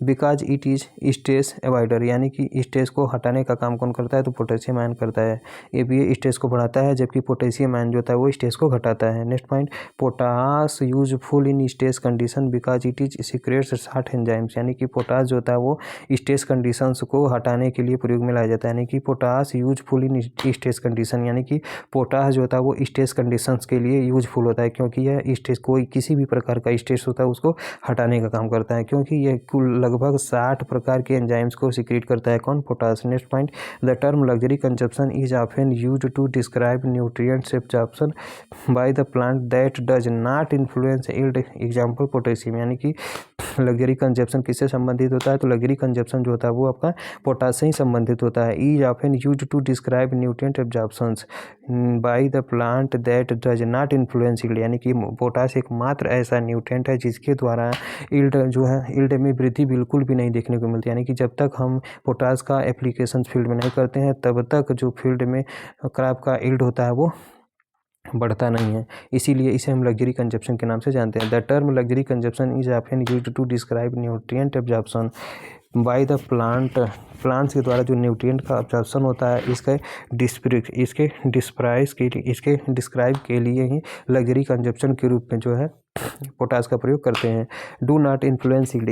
because it is stress avoider, यानी कि स्ट्रेस को हटाने का काम कौन करता है, तो पोटेशियम आयन करता है। ये स्ट्रेस को बढ़ाता है, जबकि पोटेशियम आयन जो होता है वो स्ट्रेस को घटाता है। Next point, potash useful in stress condition because it is secrets 60 enzymes, यानी कि पोटास जो होता है वो स्ट्रेस कंडीशंस को हटाने के लिए प्रयोग में लाया जाता है। यानी कि potash useful in stress condition, यानी कि पोटास जो होता है वो स्ट्रेस कंडीशंस के लिए यूजफुल होता है, क्योंकि यह स्ट्रेस कोई किसी भी प्रकार का स्ट्रेस होता है उसको हटाने का काम करता है, क्योंकि यह कुल लगभग 60 प्रकार के एंजाइम्स को सीक्रेट करता है। कौन? Potash. Next point, the term luxury consumption is often used to describe nutrients absorption by the plant that does not influence yield, example potassium. यानी कि लग्जरी कंजप्शन किससे संबंधित होता है, तो लग्जरी कंजप्शन जो होता है वो आपका पोटास से ही संबंधित होता है। Is often used to describe nutrient absorptions by the plant that does not influence yield, यानी कि पोटास एकमात्र ऐसा न्यूट्रिएंट है जिसके द्वारा यील्ड जो है, यील्ड में वृद्धि बिल्कुल भी नहीं देखने को मिलती। यानी कि जब तक हम पोटास का एप्लीकेशन फील्ड में नहीं करते हैं तब तक जो फील्ड में क्रॉप का यील्ड होता है वो बढ़ता नहीं है, इसीलिए इसे हम लग्जरी कंजप्शन के नाम से जानते हैं। The term luxury consumption is often used to describe nutrient absorption by the plants के द्वारा जो न्यूट्रिएंट का एब्जॉर्प्शन होता है इसके डिस्क्राइब के लिए ही लग्जरी कंजप्शन के रूप में जो है पोटास का प्रयोग करते हैं। डू नॉट इन्फ्लुएंस यील्ड,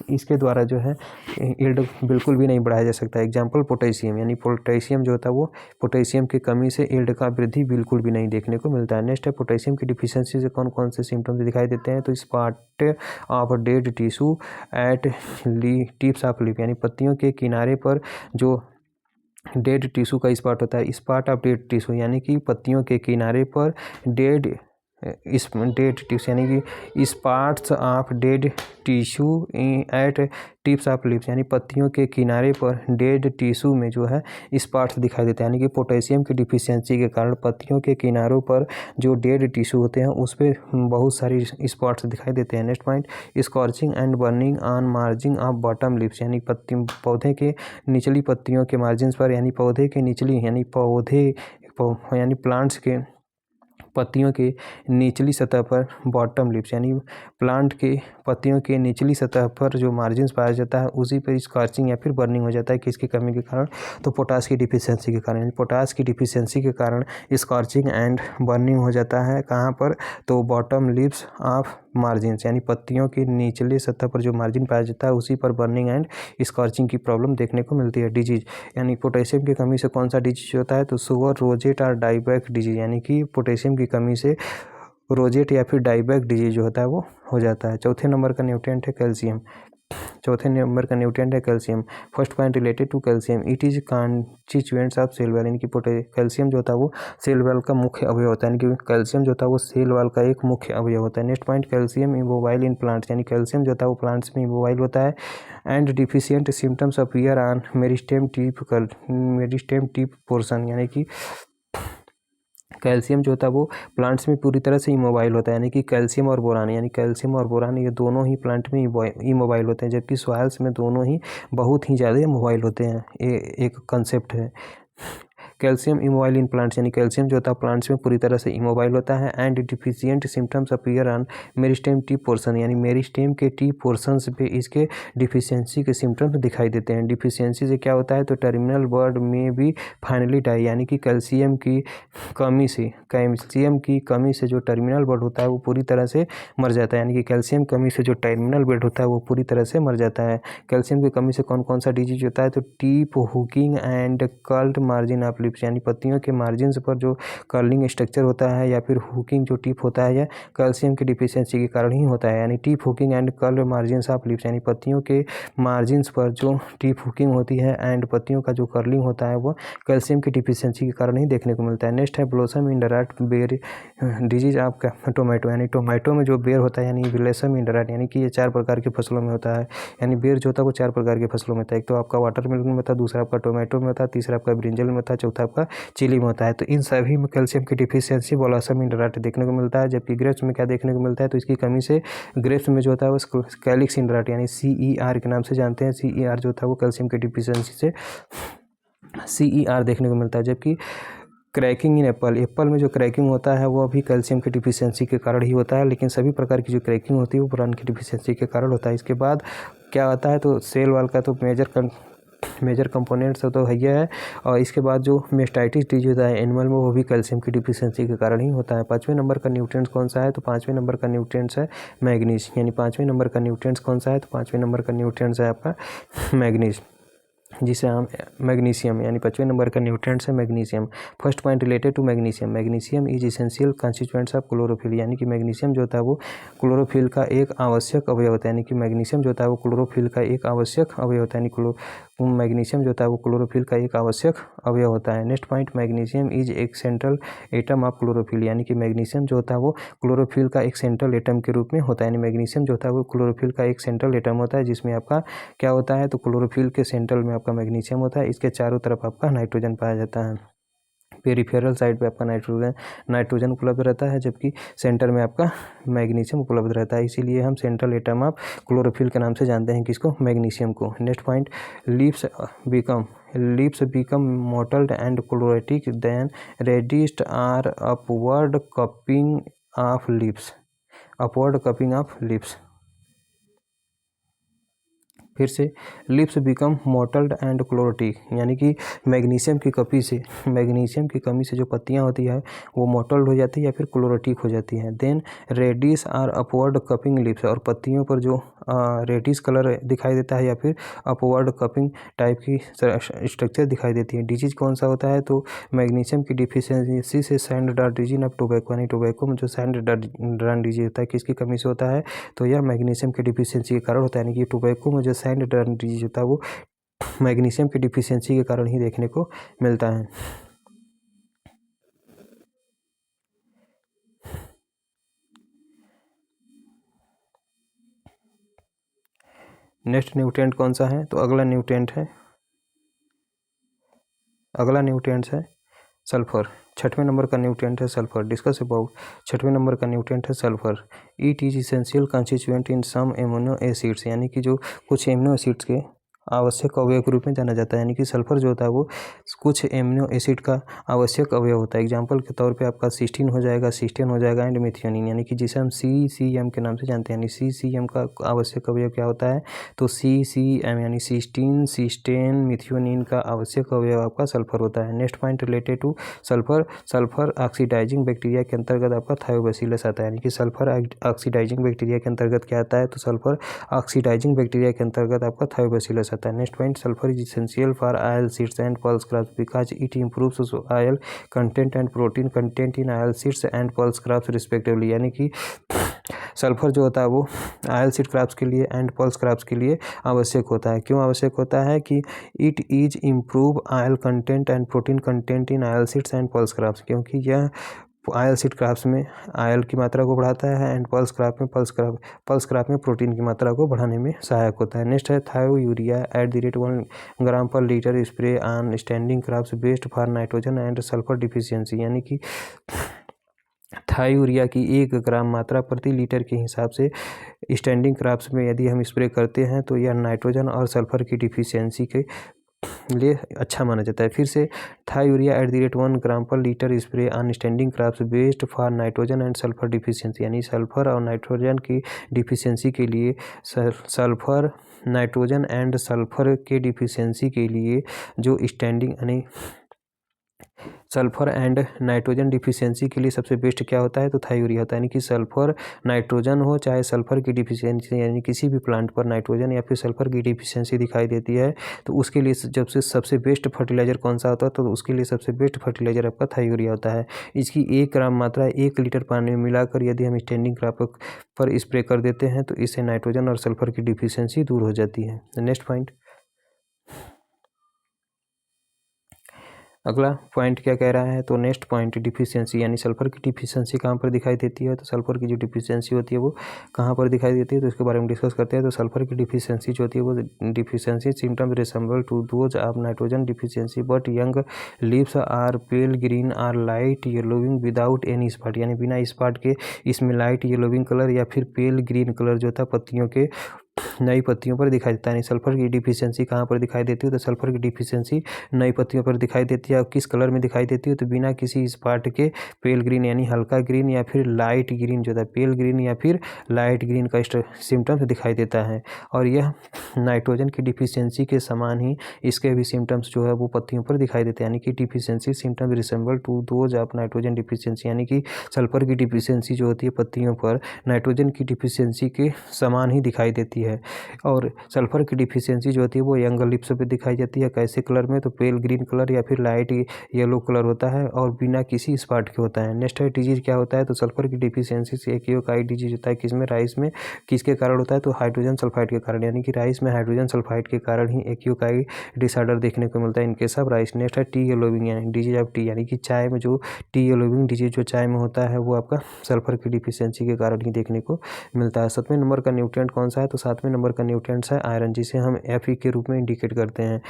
इसके द्वारा जो है यील्ड बिल्कुल भी नहीं बढ़ाया जा सकता। एग्जाम्पल पोटेशियम, यानी पोटेशियम जो होता है वो पोटेशियम की कमी से यील्ड का वृद्धि बिल्कुल भी नहीं देखने को मिलता है। नेक्स्ट है, पोटेशियम की डिफिशियंसी से कौन कौन से सिम्टम्स दिखाई देते हैं, तो spot of dead tissue at tips of leaf, यानी पत्तियों के किनारे पर जो डेड टिश्यू का स्पॉट होता है, स्पॉट ऑफ डेड टिश्यू, यानी कि पत्तियों के किनारे पर डेड टिश्यू, यानी कि spots of dead tissue at tips of leaves, यानी पत्तियों के किनारे पर डेड टिश्यू में जो है स्पॉट्स दिखाई देते हैं। यानी कि पोटेशियम की डिफिशियंसी के कारण पत्तियों के किनारों पर जो डेड टिश्यू होते हैं उस पर बहुत सारी स्पॉट्स दिखाई देते हैं। Next point, scorching and burning on margin of bottom leaves, यानी पौधे के निचली पत्तियों के मार्जिन पर, यानी पौधे के निचली यानी प्लांट्स के पत्तियों के निचली सतह पर बॉटम लिप्स, यानी प्लांट के पत्तियों के निचली सतह पर जो मार्जिन्स पाया जाता है उसी पर स्कॉर्चिंग या फिर बर्निंग हो जाता है। किसकी कमी के कारण, तो पोटास की डिफिशियंसी के कारण। पोटास की डिफिशियंसी के कारण स्कॉर्चिंग एंड बर्निंग हो जाता है। कहाँ पर, तो बॉटम लिप्स ऑफ मार्जिन्स, यानी पत्तियों के निचले सतह पर जो मार्जिन पाया जाता है उसी पर बर्निंग एंड स्कॉर्चिंग की प्रॉब्लम देखने को मिलती है। डिजीज, यानी पोटेशियम की कमी से कौन सा डिजीज होता है, तो शुगर, रोजेट और डाइबैक डिजीज, यानी कि पोटेशियम की कमी से रोजेट या फिर डाइबैक डिजीज जो होता है वो हो जाता है। चौथे नंबर का न्यूट्रिएंट है calcium. First point related to calcium, it is constituents of cell wall, यानी कि कैल्शियम जो होता है वो सेल वॉल का मुख्य अवयव होता है, यानी कि कैल्शियम जो होता है वो सेल वॉल का एक मुख्य अवयव होता है। नेक्स्ट पॉइंट, कैल्शियम इमोबाइल इन प्लांट्स, यानी कैल्शियम जो होता है वो प्लांट्स में इमोबाइल होता है। And deficient symptoms appear on meristem tip portion, यानी कि कैल्शियम जो होता है वो प्लांट्स में पूरी तरह से इमोबाइल होता है, यानी कि कैल्शियम और बोरान, यानी कैल्शियम और बोरान ये दोनों ही प्लांट में इमोबाइल होते हैं, जबकि सॉइल्स में दोनों ही बहुत ही ज़्यादा मोबाइल होते हैं। ये एक कंसेप्ट है। कैल्शियम इमोबाइल इन प्लांट्स, यानी कैल्शियम जो होता है प्लांट्स में पूरी तरह से इमोबाइल होता है। And deficient symptoms appear on meristem tip portion, यानी मेरिस्टेम के टिप पोर्शंस पे इसके डिफिशियंसी के सिम्टम्स दिखाई देते हैं। डिफिशियंसी से क्या होता है, तो टर्मिनल बर्ड में भी फाइनली डाई, यानी कि कैल्शियम की कमी से जो टर्मिनल बर्ड होता है वो पूरी तरह से मर जाता है, यानी कि कैल्शियम कमी से जो टर्मिनल बर्ड होता है वो पूरी तरह से मर जाता है। कैल्शियम की कमी से कौन कौन सा डिजीज होता है, तो tip hooking and curled margin of lips, यानी पत्तियों के मार्जिन पर जो कर्लिंग स्ट्रक्चर होता है या फिर हुकिंग जो टिप होता है, यह कैल्शियम की डिफिशियंसी के कारण ही होता है। यानी tip hooking and curled margin of lips, यानी पत्तियों के मार्जिन पर जो टिप हुकिंग होती है एंड पत्तियों का जो कर्लिंग होता है वो कैल्शियम की डिफिशियंसी के कारण ही देखने को मिलता है। नेक्स्ट है ब्लोसम इंडराट बेर डिजीज ऑफ टोमेटो, यानी टोमेटो में जो बेर होता है, यानी ब्लोसम इंडराट, यानी कि ये 4 प्रकार की फसलों में होता है। यानी बेर जो होता है वो 4 प्रकार की फसलों में होता है। एक तो आपका वाटरमेलन में होता है, दूसरा आपका टोमेटो में होता है, तीसरा आपका ब्रिंजल में होता है, चौथा आपका चिली में होता है। तो इन सभी में कैल्शियम की डिफिशियंसी ब्लोसम इंडराट देखने को मिलता है। जबकि ग्रेप्स में क्या देखने को मिलता है, तो इसकी कमी से ग्रेप्स में जो होता है वो कैलिक्स इंडराट, यानी CER के नाम से जानते हैं। CER जो था वो कैल्शियम की डिफिशियंसी से CER देखने को मिलता है। जबकि क्रैकिंग इन एप्पल में जो क्रैकिंग होता है वो अभी कैल्शियम की डिफिशियंसी के कारण ही होता है, लेकिन सभी प्रकार की जो क्रैकिंग होती है वो बोरान की डिफिशियंसी के कारण होता है। इसके बाद क्या आता है, तो सेल वॉल का तो मेजर कंपोनेंट्स तो है। और इसके बाद जो मेस्टाइटिस डिजीज होता है एनिमल में, वो भी कैल्शियम की डिफिशियंसी के कारण ही होता है। 5वें नंबर का न्यूट्रिएंट्स कौन सा है, तो 5वें नंबर का न्यूट्रिएंट्स है मैग्नीज। यानी 5वें नंबर का न्यूट्रिएंट्स कौन सा है, तो 5वें नंबर का न्यूट्रिएंट्स है आपका मैग्नीज, जिसे हम मैग्नीशियम, यानी 5वें नंबर का न्यूट्रिएंट्स है magnesium. First point related to magnesium, magnesium is essential constituents of chlorophyll, यानी कि मैग्नीशियम जो होता है वो क्लोरोफिल का एक आवश्यक अवयव होता है। यानी कि मैग्नीशियम जो होता है वो क्लोरोफिल का एक आवश्यक अवयव होता है, यानी मैग्नीशियम जो होता है वो क्लोरोफिल का एक आवश्यक अवयव होता है। नेक्स्ट पॉइंट, मैग्नीशियम इज एक सेंट्रल एटम ऑफ क्लोरोफिल, यानी कि मैग्नीशियम जो होता है वो क्लोरोफिल का एक सेंट्रल एटम के रूप में होता है। यानी मैग्नीशियम जो होता है वो क्लोरोफिल का एक सेंट्रल एटम होता है, जिसमें आपका क्या होता है, तो क्लोरोफिल के सेंट्रल में आपका मैग्नीशियम होता है। इसके चारों तरफ आपका नाइट्रोजन पाया जाता है। पेरिफेरल साइड पे आपका नाइट्रोजन उपलब्ध रहता है, जबकि सेंटर में आपका मैग्नीशियम उपलब्ध रहता है। इसीलिए हम सेंट्रल एटम ऑफ क्लोरोफिल के नाम से जानते हैं किसको, मैग्नीशियम को। Next point, leaves become mottled and chlorotic then reddish or upward cupping of leaves. फिर से, lips become mottled and chlorotic, यानी कि मैग्नीशियम की कमी से जो पत्तियां होती है वो मोटल्ड हो जाती है या फिर क्लोरोटिक हो जाती हैं। Then reddish are upward cupping lips, और पत्तियों पर जो रेडिस कलर दिखाई देता है या फिर अपवर्ड कपिंग टाइप की स्ट्रक्चर दिखाई देती है। डिजीज कौन सा होता है, तो मैग्नीशियम की डिफिशियंसी से sand dart disease of tobacco, यानी टोबैको में जो सैंड डार्ट डिजीज होता है किसकी कमी से होता है, तो यह मैग्नीशियम की डिफिशियंसी के कारण होता है। यानी कि टोबैको में जो सैंड डार्ट डिजीज होता है वो मैग्नीशियम की डिफिशियंसी के कारण ही देखने को मिलता है। नेक्स्ट न्यूट्रिएंट कौन सा है, तो अगला न्यूट्रिएंट है सल्फर। 6वें नंबर का न्यूट्रिएंट है सल्फर। डिस्कस अबाउट 6वें नंबर का न्यूट्रिएंट है sulphur. It is essential constituent in some amino acids, यानी कि जो कुछ एमिनो एसिड्स के आवश्यक अवयव के रूप में जाना जाता है। यानी कि सल्फर जो होता है वो कुछ एमिनो एसिड का आवश्यक अवयव होता है। एग्जांपल के तौर पे आपका सिस्टीन हो जाएगा एंड मिथियोनिन, यानी कि जिसे हम CCM के नाम से जानते हैं। यानी CCM का आवश्यक अवयव क्या होता है, तो CCM यानी सिस्टेन मिथियोनिन का आवश्यक अवयव आपका सल्फर होता है। Next point related to sulphur oxidising bacteria के अंतर्गत आपका थायोबैसिलस आता है। यानी कि सल्फर ऑक्सीडाइजिंग बैक्टीरिया के अंतर्गत क्या आता है, तो सल्फर ऑक्सीडाइजिंग बैक्टीरिया के अंतर्गत आपका थायोबैसिलस आता है। Next point, sulphur is essential for oil seeds and pulse crops because it improves oil content and protein content in oil seeds and pulse crops respectively. यानी कि सल्फर जो होता है वो ऑयल सीड क्रॉप्स के लिए एंड पल्स क्रॉप्स के लिए आवश्यक होता है। क्यों आवश्यक होता है, कि it is improve oil content and protein content in oil seeds and pulse crops, क्योंकि यह ऑयल सीड क्रॉप्स में ऑयल की मात्रा को बढ़ाता है एंड पल्स क्रॉप में प्रोटीन की मात्रा को बढ़ाने में सहायक होता है। नेक्स्ट है थायोयूरिया एट द रेट 1 ग्राम पर litre spray on standing crops based for nitrogen and sulphur deficiency, यानी कि थायोयूरिया की 1 ग्राम मात्रा प्रति लीटर के हिसाब से स्टैंडिंग क्रॉप्स में यदि हम स्प्रे करते हैं तो यह नाइट्रोजन और सल्फर की डिफिशियंसी के लिए अच्छा माना जाता है। फिर से थायोयूरिया एट द रेट 1 ग्राम पर litre spray on standing crops based for nitrogen and sulphur deficiency, यानी सल्फर और नाइट्रोजन की डिफिशियंसी के लिए सल्फर नाइट्रोजन एंड सल्फर के डिफिशियंसी के लिए जो स्टैंडिंग यानी सल्फर एंड नाइट्रोजन डिफिशियंसी के लिए सबसे बेस्ट क्या होता है, तो थायोयूरिया होता है। यानी कि सल्फर नाइट्रोजन हो चाहे सल्फर की डिफिशियंसी, यानी किसी भी प्लांट पर नाइट्रोजन या फिर सल्फर की डिफिशियंसी दिखाई देती है तो उसके लिए जब से सबसे बेस्ट फर्टिलाइजर कौन सा होता है, तो उसके लिए सबसे बेस्ट फर्टिलाइजर आपका थायोयूरिया होता है। इसकी 1 ग्राम मात्रा 1 लीटर पानी में मिलाकर यदि हम स्टैंडिंग क्रॉप पर स्प्रे कर देते हैं तो इससे नाइट्रोजन और सल्फर की डिफिशियंसी दूर हो जाती है। नेक्स्ट पॉइंट, अगला पॉइंट क्या कह रहा है, तो नेक्स्ट पॉइंट डिफिशियंसी, यानी सल्फर की डिफिशियंसी कहाँ पर दिखाई देती है, तो सल्फर की जो डिफिशियंसी होती है वो कहाँ पर दिखाई देती है, तो इसके बारे में डिस्कस करते हैं। तो सल्फर की डिफिशियंसी जो होती है वो deficiency symptom resemble to those of nitrogen deficiency but young leaves are pale green or light yellowing without any spot, यानी बिना स्पॉट के इसमें लाइट येलोविंग कलर या फिर पेल ग्रीन कलर जो था पत्तियों के नई पत्तियों पर दिखाई देता है। सल्फर की डिफिशियंसी कहाँ पर दिखाई देती है, तो सल्फर की डिफिशियंसी नई पत्तियों पर दिखाई देती है। और किस कलर में दिखाई देती है, तो बिना किसी स्पॉट के पेल ग्रीन यानी हल्का ग्रीन या फिर लाइट ग्रीन जो था पेल ग्रीन या फिर लाइट ग्रीन का सिम्टम्स दिखाई देता है। और यह नाइट्रोजन की डिफिशियंसी के समान ही इसके भी सिम्टम्स जो है वो पत्तियों पर दिखाई देते हैं, यानी कि deficiency symptoms resemble to those of nitrogen deficiency, यानी कि सल्फर की डिफिशियंसी जो होती है पत्तियों पर नाइट्रोजन की डिफिशियंसी के समान ही दिखाई देती है। और सल्फर की डिफिशियंसी जो होती है वो यंग लिप्स पे दिखाई देती है, कैसे कलर में, तो पेल ग्रीन कलर या फिर लाइट येलो कलर होता है और बिना किसी स्पॉट के होता है। नेक्स्ट है डिजीज क्या होता है, तो सल्फर की डिफिशियंसी से एक्यूकाई डिजीज होता है, किसमें, राइस में, किसके कारण होता है, तो हाइड्रोजन सल्फाइड के कारण, यानी कि राइस में हाइड्रोजन सल्फाइड के कारण ही एक्यूकाई डिसऑर्डर देखने को मिलता है इनके सब राइस। नेक्स्ट है टी येलोविंग यानी डिजीज ऑफ टी, यानी कि चाय में जो टी येलोविंग डिजीज जो चाय में होता है वो आपका सल्फर की डिफिशियंसी के कारण ही देखने को मिलता है। 7वें नंबर का न्यूट्रिएंट कौन सा है, तो 7वें नंबर का न्यूट्रिएंट्स है आयरन, जिसे हम Fe के रूप में इंडिकेट करते हैं।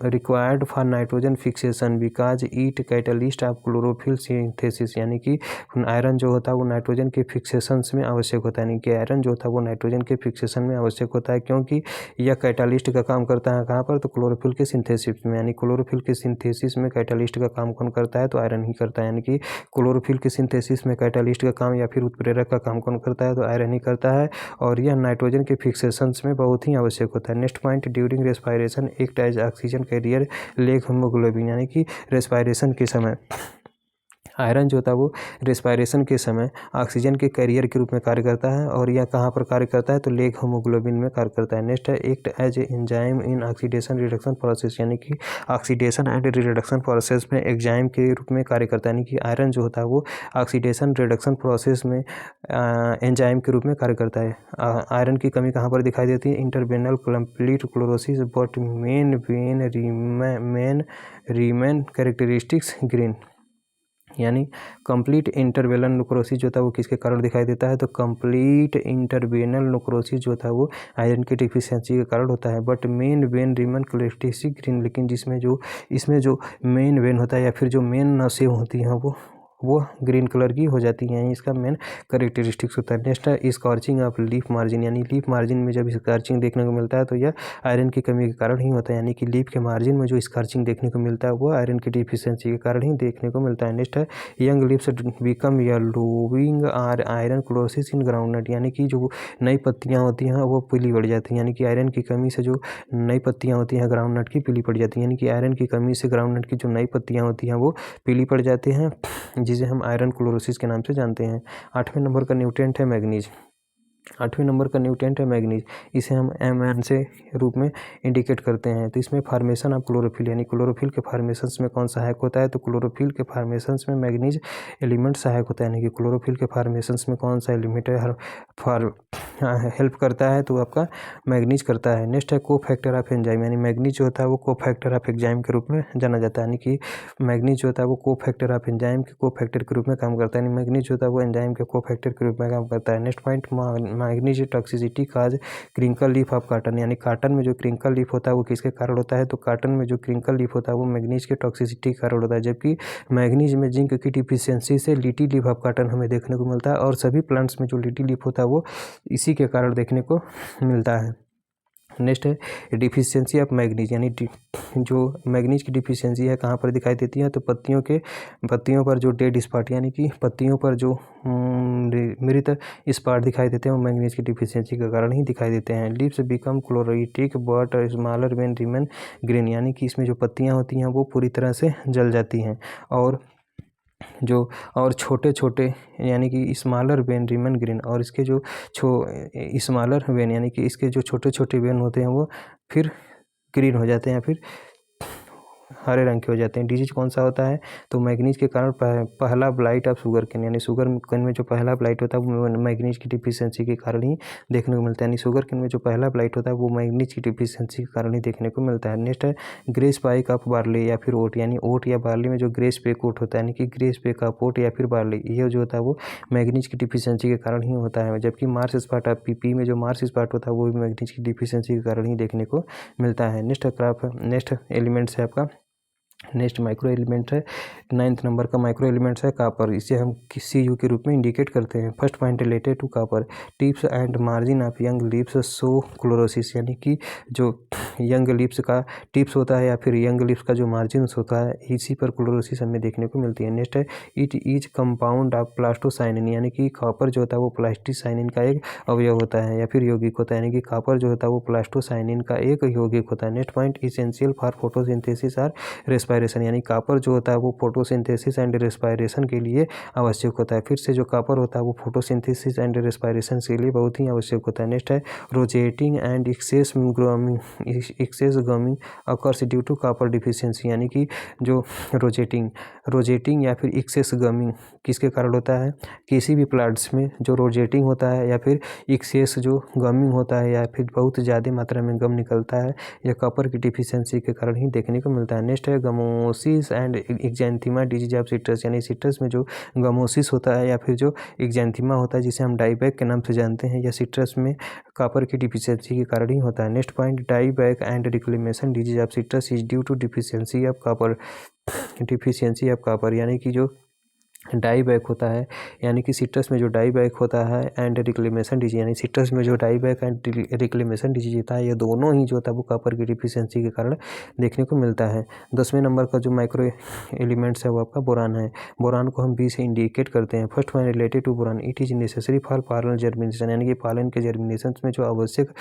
Required for nitrogen fixation because eat catalyst of chlorophyll synthesis, यानी कि आयरन जो होता है वो नाइट्रोजन के फिक्सेशन में आवश्यक होता है, यानी कि आयरन जो होता है वो नाइट्रोजन के फिक्सेशन में आवश्यक होता है, क्योंकि यह कैटालिस्ट का काम करता है कहाँ पर, तो क्लोरोफिल के सिंथेसिस में, यानी क्लोरोफिल के सिंथेसिस में कैटालिस्ट का काम कौन करता है, तो आयरन ही करता है, यानी कि क्लोरोफिल के सिंथेसिस में कैटालिस्ट का काम या फिर उत्प्रेरक का काम कौन करता है, तो आयरन ही करता है, और यह नाइट्रोजन के फिक्सेशंस में बहुत ही आवश्यक होता है। Next point, during respiration act as oxygen carrier like haemoglobin, यानी कि रेस्पायरेशन के समय आयरन जो होता है वो रेस्पायरेशन के समय ऑक्सीजन के कैरियर के रूप में कार्य करता है, और यह कहाँ पर कार्य करता है, तो लेग हीमोग्लोबिन में कार्य करता है। नेक्स्ट है act as a enzyme in oxidation reduction process, यानी कि ऑक्सीडेशन एंड रिडक्शन प्रोसेस में एंजाइम के रूप में कार्य करता है, यानी कि आयरन जो होता है वो ऑक्सीडेशन रिडक्शन प्रोसेस में एंजाइम के रूप में कार्य करता है। आयरन की कमी कहाँ पर दिखाई देती है, interveinal complete chlorosis but main remain characteristics green, यानी कंप्लीट इंटरवेनल न्यूक्रोसिस जो था वो किसके कारण दिखाई देता है, तो कंप्लीट इंटरवेनल न्यूक्रोसिस जो था वो आयरन की डिफिशियंसी के कारण होता है, but main vein remain characteristic green, लेकिन इसमें जो मेन वेन होता है या फिर जो मेन नसें होती हैं वो ग्रीन कलर की हो जाती हैं, इसका मेन करेक्टरिस्टिक्स होता है। नेक्स्ट है स्कॉर्चिंग ऑफ लीफ मार्जिन, यानी लीफ मार्जिन में जब स्कॉर्चिंग देखने को मिलता है तो यह आयरन की कमी के कारण ही होता है, यानी कि लीफ के मार्जिन में जो स्कॉर्चिंग देखने को मिलता है वो आयरन की डिफिशियंसी के कारण ही देखने को मिलता है। नेक्स्ट है young leaves become yellowing or iron chlorosis in groundnut, यानी कि जो नई पत्तियाँ होती हैं वो पीली पड़ जाती हैं, यानी कि आयरन की कमी से जो नई पत्तियाँ होती हैं ग्राउंडनट की पीली पड़ जाती हैं, यानी कि आयरन की कमी से ग्राउंडनट की जो नई पत्तियाँ होती हैं वो पीली पड़ जाती हैं, जिसे हम आयरन क्लोरोसिस के नाम से जानते हैं। 8वें नंबर का न्यूट्रिएंट है मैग्नीज। 8वें नंबर का न्यूट्रिएंट है मैग्नीज, इसे हम Mn से रूप में इंडिकेट करते हैं। तो इसमें फार्मेशन ऑफ क्लोरोफिल, यानी क्लोरोफिल के फार्मेशंस में कौन सहायक होता है, तो क्लोरोफिल के फार्मेशंस में मैग्नीज एलिमेंट सहायक होता है, यानी कि क्लोरोफिल के फार्मेशंस में कौन सा एलिमेंट हेल्प करता है, तो आपका मैग्नीज करता है। नेक्स्ट है को फैक्टर ऑफ एंजाइम, यानी मैग्नीज जो होता है वो को फैक्टर ऑफ एंजाइम के रूप में जाना जाता है, यानी कि मैग्नीज जो होता है वो को फैक्टर ऑफ एंजाइम के को फैक्टर के रूप में काम करता है, यानी मैग्नीज जो होता है वो एंजाइम के को फैक्टर के रूप में काम करता है। Next point, manganese toxicity cause crinkle leaf of cotton, यानी कॉटन में जो क्रिंकल लीफ होता है वो किसके कारण होता है, तो कॉटन में जो क्रिंकल लीफ होता है वो मैग्नीज के टॉक्सिसिटी के कारण होता है, जबकि मैग्नीज में जिंक की डिफिशियंसी से लिटी लीफ ऑफ कॉटन हमें देखने को मिलता है, और सभी प्लांट्स में जो लिटी लीफ होता है वो इसी के कारण देखने को मिलता है। नेक्स्ट है डिफिशियंसी ऑफ मैग्नीज, यानी जो मैग्नीज की डिफिशियंसी है कहाँ पर दिखाई देती है, तो पत्तियों पर जो डेड स्पॉट, यानी कि पत्तियों पर जो मृत स्पॉट दिखाई देते हैं वो मैग्नीज की डिफिशियंसी के कारण ही दिखाई देते हैं। Leaves become chlorotic but smaller when remain green, यानी कि इसमें जो पत्तियाँ होती हैं वो पूरी तरह से जल जाती हैं, और छोटे छोटे यानी कि स्मॉलर वेन रिमेन ग्रीन, और इसके जो स्मॉलर वेन यानी कि इसके जो छोटे छोटे वेन होते हैं वो फिर ग्रीन हो जाते हैं, फिर हरे रंग के हो जाते हैं। डिजीज कौन सा होता है, तो मैग्नीज के कारण पहला ब्लाइट ऑफ शुगर केन, यानी शुगर केन में जो पहला ब्लाइट होता है वो मैग्नीज की डिफिशियंसी के कारण ही देखने को मिलता है, यानी शुगर केन में जो पहला ब्लाइट होता है वो मैग्नीज की डिफिशियंसी के कारण ही देखने को मिलता है। नेक्स्ट है ग्रे स्पाइक ऑफ बार्ली या फिर ओट, यानी ओट या बार्ली में जो ग्रे स्पेक ओट होता है, यानी कि ग्रे स्पेक ऑफ ओट या फिर बार्ली, ये जो होता है वो मैग्नीज की डिफिशियंसी के कारण ही होता है, जबकि मार्स स्पॉट ऑफ पी में जो मार्स स्पॉट होता है वो भी मैग्नीज की डिफिशियंसी के कारण ही देखने को मिलता है। नेक्स्ट एलिमेंट्स है आपका नेक्स्ट माइक्रो एलिमेंट है, 9th नंबर का माइक्रो एलिमेंट्स है कापर। इसे हम Cu के रूप में इंडिकेट करते हैं। First point related to copper, tips and margin of young leaves show chlorosis, यानी कि जो यंग लीव्स का टिप्स होता है या फिर यंग लीव्स का जो मार्जिन होता है, इसी पर क्लोरोसिस हमें देखने को मिलती है। नेक्स्ट है, it is compound of plastocyanin, यानी कि कॉपर जो होता है वो प्लास्टिसाइनिन का एक अवयव होता है या फिर यौगिक होता है, यानी कि कॉपर जो होता है वो प्लास्टोसाइनिन का एक यौगिक होता है। Next point, essential for photosynthesis और रेस्पायरेशन, यानी कॉपर जो होता है वो फोटोसिंथेसिस एंड रेस्पायरेशन के लिए आवश्यक होता है। फिर से जो कॉपर होता है वो फोटोसिंथेसिस एंड रेस्पायरेशन के लिए बहुत ही आवश्यक होता है। नेक्स्ट है, rosetting and excess gumming occurs due to copper deficiency, यानी कि जो रोजेटिंग या फिर एक्सेस गमिंग किसके कारण होता है? किसी भी प्लांट्स में जो रोजेटिंग होता है या फिर एक्सेस जो गमिंग होता है या फिर बहुत ज़्यादा मात्रा में गम निकलता है, यह कॉपर की डिफिशियंसी के कारण ही देखने को मिलता है। नेक्स्ट है, gummosis and exanthema disease of citrus, यानी सिट्रस में जो गमोसिस होता है या फिर जो एक्जेंथिमा होता है जिसे हम डाईबैक के नाम से जानते हैं, यह सिट्रस में कॉपर की डिफिशियंसी के कारण ही होता है। Next point, dieback and reclamation disease of citrus is due to deficiency of copper, यानी कि जो डाईबैक होता है, यानी कि सिट्रस में जो डाईबैक होता है एंड रिक्लेमेशन डिजीज, यानी सिट्रस में जो डाईबैक एंड रिक्लेमेशन डिजीज होता है, ये दोनों ही जो होता है वो कॉपर की डिफिशियंसी के कारण देखने को मिलता है। 10वें नंबर का जो माइक्रो एलिमेंट्स है वो आपका बोरान है। बोरान को हम बी से इंडिकेट करते हैं। First point related to boron, it is necessary for pollen germination, यानी कि पालन के जर्मिनेशन में जो आवश्यक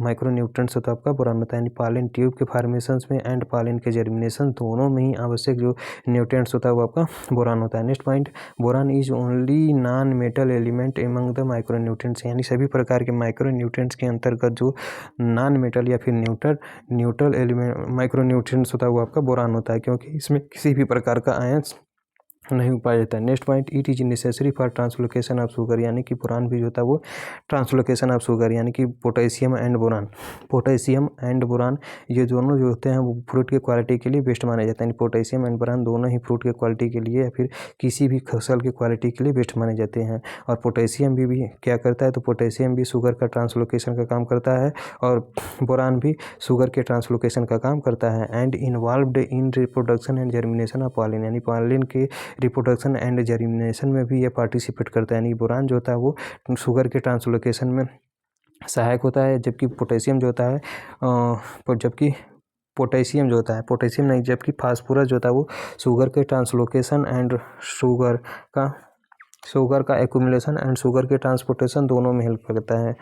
माइक्रो न्यूट्रेंट्स होता है आपका बोरान होता है, यानी पालन ट्यूब के फॉर्मेशन में एंड पालन के जर्मिनेशन दोनों में ही आवश्यक जो न्यूट्रेंट्स होता है वो आपका बोरान होता है। Next point, boron is only non metal element among the micronutrients, यानी सभी प्रकार के माइक्रोन्यूट्रेंट्स के अंतर्गत जो नॉन मेटल या फिर न्यूट्रल एलिमेंट माइक्रोन्यूट्रेंट्स होता है वो आपका बोरान होता है, क्योंकि इसमें किसी भी प्रकार का आयंस नहीं पाया जाता है। Next point, it is necessary for translocation of sugar, यानी कि बोरान भी जो होता है वो ट्रांसलोकेशन ऑफ शुगर, यानी कि पोटेशियम एंड बोरान ये दोनों जो होते हैं वो फ्रूट के क्वालिटी के लिए बेस्ट माने जाते हैं। पोटेशियम एंड बोरान दोनों ही फ्रूट के क्वालिटी के लिए या फिर किसी भी फसल के क्वालिटी के लिए बेस्ट माने जाते हैं। और पोटेशियम भी क्या करता है, तो पोटेशियम भी शुगर का ट्रांसलोकेशन का काम करता है और बोरान भी शुगर के ट्रांसलोकेशन का काम करता है। And involved in reproduction and germination of pollen, यानी पॉलिन के रिप्रोडक्शन एंड जर्मिनेशन में भी ये पार्टिसिपेट करता है। यानी बोरान जो होता है वो शुगर के ट्रांसलोकेशन में सहायक होता है, जबकि पोटेशियम जो होता है जबकि फास्फोरस जो होता है वो शुगर के ट्रांसलोकेशन एंड शुगर का एक्यूमुलेशन एंड शुगर के ट्रांसपोर्टेशन दोनों में हेल्प करता है।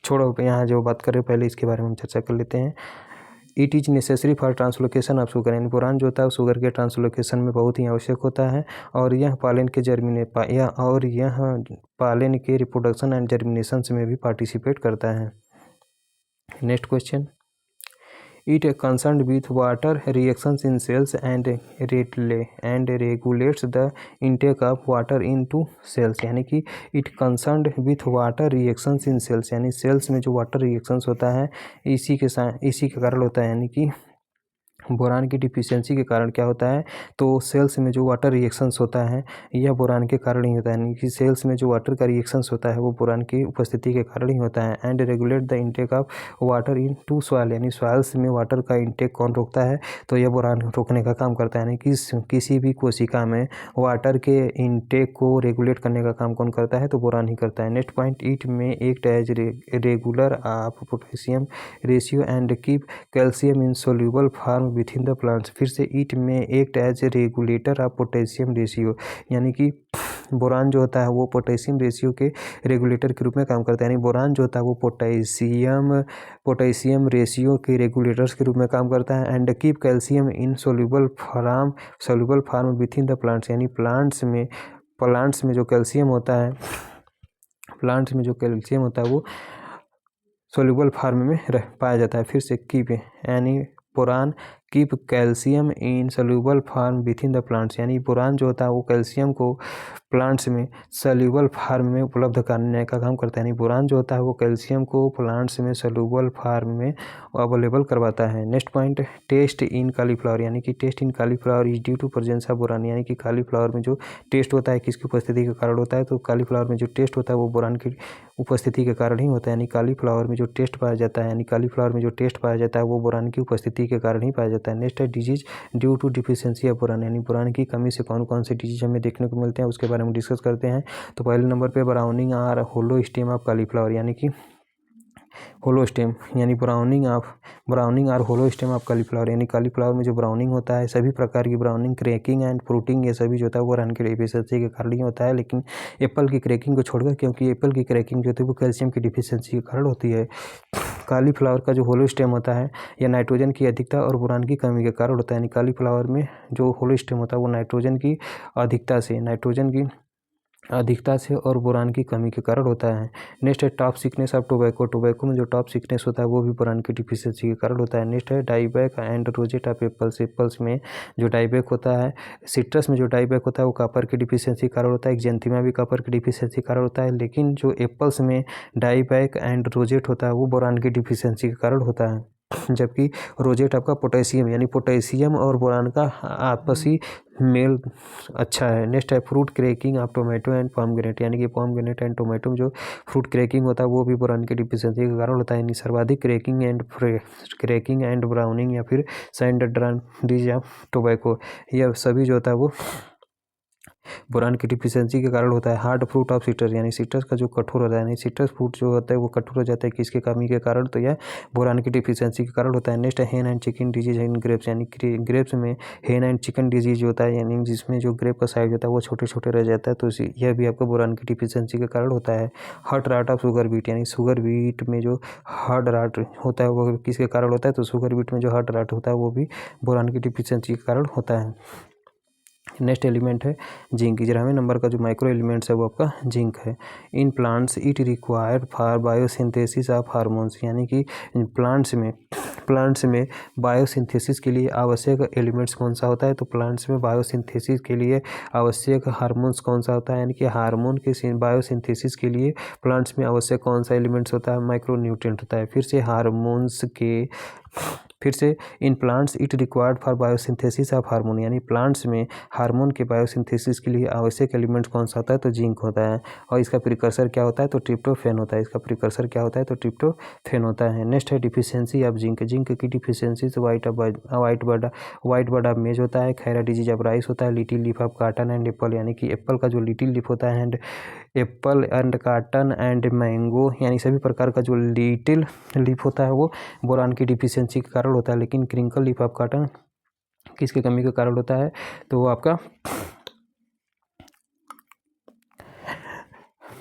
छोड़ो यहाँ जो बात करें पहले इसके बारे में हम चर्चा कर लेते हैं। It is necessary for translocation of sugar, यानी बोरान जो होता है शुगर के ट्रांसलोकेशन में बहुत ही आवश्यक होता है और यह पालन के रिप्रोडक्शन एंड जर्मिनेशन में भी पार्टिसिपेट करता है। Next question, it concern with water reactions in cells and regulates the intake of water into cells, यानी कि it concern with water reactions in cells, यानी सेल्स में जो वाटर रिएक्शंस होता है इसी के कारण होता है। यानी कि बोरान की डिफिशियंसी के कारण क्या होता है, तो सेल्स में जो वाटर रिएक्शंस होता है यह बोरान के कारण ही होता है, यानी कि सेल्स में जो वाटर का रिएक्शंस होता है वो बोरान की उपस्थिति के कारण ही होता है। And regulate the intake of water into soil, यानी सॉइल्स में वाटर का इंटेक कौन रोकता है, तो यह बोरान रोकने का काम करता है। यानी कि किसी भी कोशिका में वाटर के इंटेक को रेगुलेट करने का काम कौन करता है, तो बोरान ही करता है। Next point, it may act as regular of potassium ratio and keep calcium in soluble form within the plants, फिर से it may act as a regulator of potassium ratio, यानी कि बोरान जो होता है वो पोटेशियम रेशियो के regulator के रूप में काम करता है। यानी बोरान जो होता है वो पोटेशियम रेशियो के रेगुलेटर्स के रूप में काम करता है। And keep calcium in soluble form within the plants, यानी प्लांट्स में जो कैल्शियम होता है वो सोल्यूबल फॉर्म में पाया जाता है। फिर से कीप, यानी boron keep calcium in soluble form within the plants, यानी बोरान जो होता है वो कैल्शियम को प्लांट्स में सोल्यूबल फॉर्म में उपलब्ध कराने का काम करता है। यानी बोरान जो होता है वो कैल्शियम को प्लांट्स में सोल्यूबल फॉर्म में अवेलेबल करवाता है। Next point, test in cauliflower, यानी कि test in cauliflower is due to presence of boron, यानी कि कालीफ्लावर में जो टेस्ट होता है किसकी उपस्थिति के कारण होता है, तो कालीफ्लावर में जो टेस्ट होता है वो बोरान की उपस्थिति के कारण ही होता है। यानी कालीफ्लावर में जो टेस्ट पाया जाता है वो बोरान की उपस्थिति के कारण ही पाया जाता है। होता है। नेक्स्ट है disease due to deficiency of boron, यानी बोरान की कमी से कौन कौन से डिजीज हमें देखने को मिलते हैं उसके बारे में डिस्कस करते हैं। तो पहले नंबर पे ब्राउनिंग और होलो स्टेम ऑफ कॉलीफ्लावर, यानी कि होलो स्टेम, यानी ब्राउनिंग और होलो स्टेम ऑफ कॉलीफ्लावर, यानी कॉलीफ्लावर में जो ब्राउनिंग होता है, सभी प्रकार की ब्राउनिंग, क्रैकिंग एंड फ्रूटिंग, ये सभी जो होता है वो बोरान की डिफिशियंसी के कारण ही होता है। लेकिन एप्पल की क्रैकिंग को छोड़कर, क्योंकि एप्पल की क्रैकिंग जो होती है वो कैल्शियम की डिफिशियंसी के कारण होती है। कॉलीफ्लावर का जो होलो स्टेम होता है यह नाइट्रोजन की अधिकता और बोरान की कमी के कारण होता है। यानी कॉलीफ्लावर में जो होलो स्टेम होता है वो नाइट्रोजन की अधिकता से और बोरान की कमी के कारण होता है। नेक्स्ट है top sickness of tobacco, tobacco में जो टॉप सिकनेस होता है वो भी बोरान की डिफिशियंसी के कारण होता है। नेक्स्ट है dieback and rosette of apples, apples में जो डाईबैक होता है, सिट्रस में जो डाईबैक होता है वो कॉपर की डिफिशियंसी के कारण होता है। एक्जेंथिमा भी कॉपर की डिफिशियंसी के कारण होता है, लेकिन जो एप्पल्स में डाईबैक एंड रोजेट होता है वो बोरान की डिफिशियंसी के कारण होता है। जबकि रोजेट आपका पोटेशियम, यानी पोटेशियम और बोरान का आपसी मेल अच्छा है। नेक्स्ट है fruit cracking of tomato and pomegranate, यानी कि पॉमग्रेनेट एंड टोमेटो में जो फ्रूट क्रैकिंग होता है वो भी बोरान की डिफिशियंसी के कारण होता है। यानी सर्वाधिक क्रैकिंग एंड ब्राउनिंग या फिर सैंडड्रांडिज या टोबैको, यह सभी जो होता है वो बोरान की डिफिशियंसी के कारण होता है। हार्ड फ्रूट ऑफ सिट्रस, यानी सिट्रस का जो कठोर होता है, यानी सिट्रस फ्रूट जो होता है वो कठोर हो जाता है किसके कमी के कारण, तो यह बोरान की डिफिशियंसी के कारण होता है। नेक्स्ट है हेन and chicken disease in grapes, यानी ग्रेप्स में हेन एंड चिकन डिजीज होता है, यानी जिसमें जो ग्रेप का साइज होता है वो छोटे छोटे रह जाता है, तो यह भी आपका बोरान की डिफिशियंसी के कारण होता है। Heart rot of sugar beet, यानी शुगर बीट में जो हार्ट राट होता है वो किसके कारण होता है, तो शुगर बीट में जो हार्ट राट होता है वो भी बोरान की डिफिशियंसी के कारण होता है। नेक्स्ट एलिमेंट है जिंक, 11वें नंबर का जो माइक्रो एलिमेंट्स है वो आपका जिंक है। In plants it required for biosynthesis of hormones, यानी कि प्लांट्स में बायोसिंथेसिस के लिए आवश्यक एलिमेंट्स कौन सा होता है, तो प्लांट्स में बायोसिंथेसिस के लिए आवश्यक हार्मोन्स कौन सा होता है, यानी कि हार्मोन के बायोसिंथेसिस के लिए प्लांट्स में आवश्यक कौन सा एलिमेंट्स होता है, माइक्रो न्यूट्रिएंट होता है। फिर से in plants it required for biosynthesis of hormone, यानी प्लांट्स में हार्मोन के बायोसिंथेसिस के लिए आवश्यक एलिमेंट्स कौन सा होता है, तो जिंक होता है। और इसका प्रिकर्सर क्या होता है, तो ट्रिप्टोफैन होता है। ट्रिप्टोफैन होता है। नेक्स्ट है डिफिशियंसी ऑफ जिंक, जिंक की डिफिशियंसी से वाइट बर्ड ऑफ मेज होता है, खैरा डिजीज ऑफ राइस होता है, little leaf of cotton and Apple, यानी कि एप्पल का जो लिटिल लीफ होता है, and Apple and cotton and mango, यानी सभी प्रकार का जो लिटिल लीफ होता है वो बोरान की डिफिशियंसी के कारण होता है। लेकिन क्रिंकल लीफ ऑफ कॉटन किसकी कमी के कारण होता है, तो वो आपका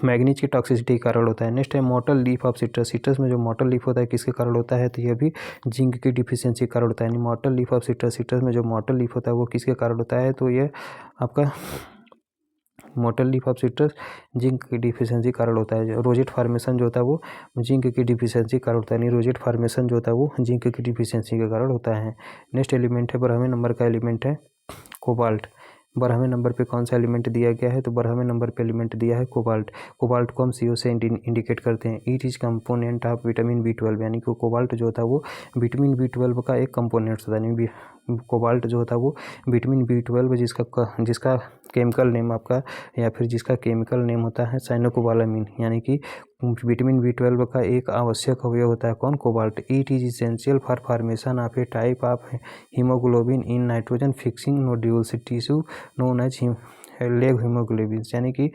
मैग्नीज की टॉक्सिसिटी के कारण होता है। नेक्स्ट है mottle leaf of citrus, citrus में जो मोटल लीफ होता है किसके कारण होता है, तो यह भी जिंक की डिफिशियंसी के कारण होता है। यानी mottle leaf of citrus, citrus में जो मोटल लीफ होता है वो किसके कारण होता है, तो यह आपका mottle leaf of citrus zinc की डिफिशियंसी कारण होता है। रोजेट फार्मेशन जो होता है वो जिंक की डिफिशियंसी कारण होता है, यानी रोजेट फार्मेशन जो होता है वो जिंक की डिफिशियंसी के कारण होता है। नेक्स्ट एलिमेंट है 12वें नंबर का एलिमेंट है कोबाल्ट। 12वें नंबर पे कौन सा एलिमेंट दिया गया है, तो 12वें नंबर पे एलिमेंट दिया है कोबाल्ट। कोबाल्ट को हम CO से इंडिकेट करते हैं। It is component of vitamin B12, यानी कि कोबाल्ट जो होता है वो विटामिन B12 का एक कंपोनेंट होता है। यानी कोबाल्ट जो होता है वो विटामिन B12 जिसका केमिकल नेम आपका या फिर जिसका केमिकल नेम होता है साइनोकोबालामिन, यानी कि विटामिन B12 का एक आवश्यक अवयव होता है कौन, cobalt. It is essential for formation of a type of haemoglobin in nitrogen fixing nodules tissue known as leg haemoglobin, यानी कि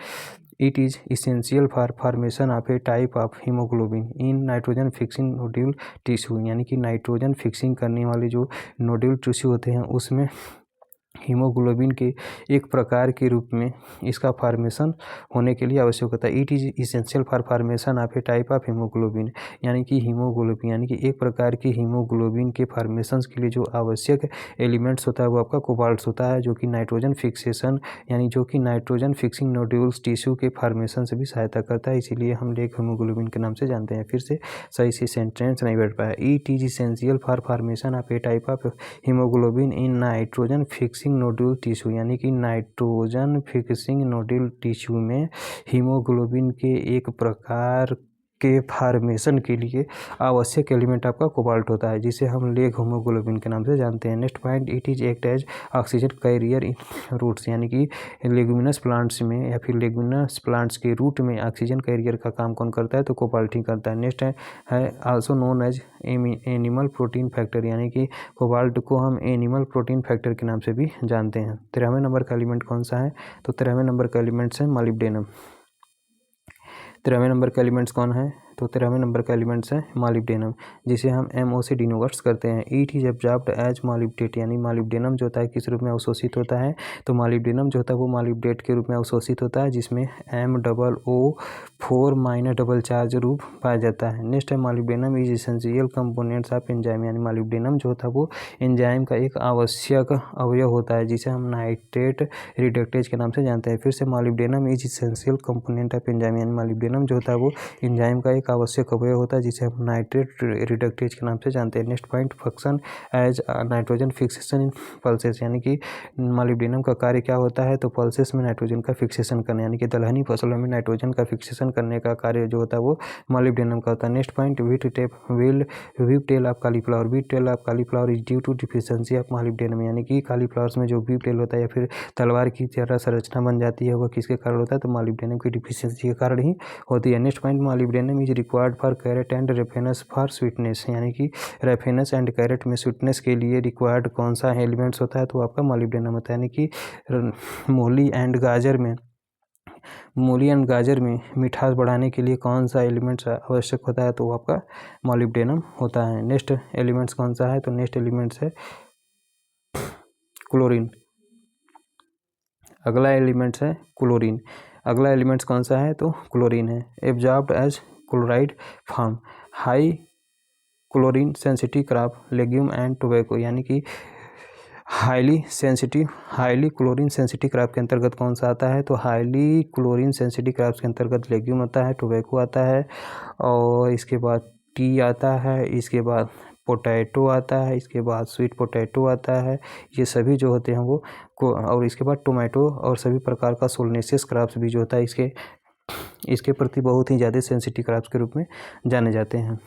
it is essential for formation of a type of haemoglobin in nitrogen fixing nodule tissue, यानी कि nitrogen fixing करने वाले जो nodule tissue होते हैं उसमें हीमोग्लोबिन के एक प्रकार के रूप में इसका फॉर्मेशन होने के लिए आवश्यक होता है। It is essential for formation of a type of haemoglobin, यानी कि हीमोग्लोबिन यानी कि एक प्रकार की हीमोग्लोबिन के फॉर्मेशन के लिए जो आवश्यक एलिमेंट्स होता है वो आपका कोबाल्ट होता है, जो कि नाइट्रोजन फिक्सिंग नोड्यूल्स टिश्यू के फॉर्मेशन से भी सहायता करता है, इसीलिए हम लेग हीमोग्लोबिन के नाम से जानते हैं। फिर से सही से सेंटेंस नहीं बैठ पाया। It is essential for formation of a type of haemoglobin in nitrogen fixing nodule tissue, यानी कि नाइट्रोजन फिक्सिंग नोड्यूल टिश्यू में हीमोग्लोबिन के एक प्रकार के फार्मेशन के लिए आवश्यक एलिमेंट आपका कोबाल्ट होता है, जिसे हम लेग हीमोग्लोबिन के नाम से जानते हैं। Next point, it is act as oxygen carrier in roots, यानी कि लेगुमिनस प्लांट्स में या फिर लेगुमिनस प्लांट्स के रूट में ऑक्सीजन कैरियर का काम कौन करता है, तो कोबाल्ट ही करता है। नेक्स्ट है also known as animal protein factor, यानी कि कोबाल्ट को हम एनिमल प्रोटीन फैक्टर के नाम से भी जानते हैं। 13वें नंबर का एलिमेंट कौन सा है, तो 13वें नंबर का एलिमेंट्स है मॉलिब्डेनम। 13वें नंबर का एलिमेंट्स कौन है, तो 13वें नंबर का एलिमेंट्स है मॉलिब्डेनम, जिसे हम MO से डिनोवर्स करते हैं। It is absorbed as molybdate, यानी मॉलिब्डेनम जो होता है किस रूप में अवशोषित होता है, तो मॉलिब्डेनम जो होता है वो मॉलिब्डेट के रूप में अवशोषित होता है, जिसमें MOO4 डबल चार्ज रूप पाया जाता है। नेक्स्ट है molybdenum is essential components of enzyme, यानी मॉलिब्डेनम जो होता है वो एंजाइम का एक आवश्यक अवयव होता है, जिसे हम नाइट्रेट रिडक्टेज के नाम से जानते हैं। फिर से molybdenum is essential component of enzyme, यानी मॉलिब्डेनम जो होता है वो एंजाइम का एक आवश्यक अवयव होता है, जिसे हम नाइट्रेट रिडक्टेज के नाम से जानते हैं। Next point, function as nitrogen fixation in pulses, यानी कि मॉलिब्डेनम का कार्य क्या होता है, तो पल्सेस में नाइट्रोजन का फिक्सेशन करना, यानी कि दलहनी फसलों में नाइट्रोजन का फिक्सेशन करने का कार्य जो होता है वो मॉलिब्डेनम का होता है। Next point, whiptail of cauliflower, whiptail of cauliflower is due to deficiency of molybdenum, यानी कि कालीफ्लावर्स में जो वीट टेल होता है या फिर तलवार की तरह संरचना बन जाती है, वह किसके कारण होता है, तो मॉलिब्डेनम की डिफिशियंसी के कारण ही होती है। Next point, molybdenum is required for carrot and Raphanus for sweetness, यानी कि रेफेनस एंड कैरेट में स्वीटनेस के लिए रिक्वायर्ड कौन सा एलिमेंट्स होता है, तो आपका मॉलिब्डेनम होता है। यानी कि मूली एंड गाजर में मिठास बढ़ाने के लिए कौन सा एलिमेंट्स आवश्यक होता है, तो आपका मॉलिब्डेनम होता है। नेक्स्ट एलिमेंट्स कौन सा है, तो नेक्स्ट एलिमेंट्स है क्लोरीन। अगला एलिमेंट्स है क्लोरीन। अगला एलिमेंट्स कौन सा है, तो क्लोरीन है। Absorbed as chloride form, high chlorine sensitive crop legume and tobacco, यानी कि हाईली क्लोरीन सेंसिटिव क्रॉप के अंतर्गत कौन सा आता है, तो हाईली क्लोरीन सेंसिटिव क्रॉप के अंतर्गत लेग्यूम आता है, टोबैको आता है, और इसके बाद टी आता है, इसके बाद पोटैटो आता है, इसके बाद स्वीट पोटैटो आता है। ये सभी जो होते हैं वो और इसके बाद टोमेटो और सभी प्रकार का सोलनेसियस क्रॉप्स भी जो होता है इसके प्रति बहुत ही ज़्यादा सेंसिटिव क्रॉप्स के रूप में जाने जाते हैं।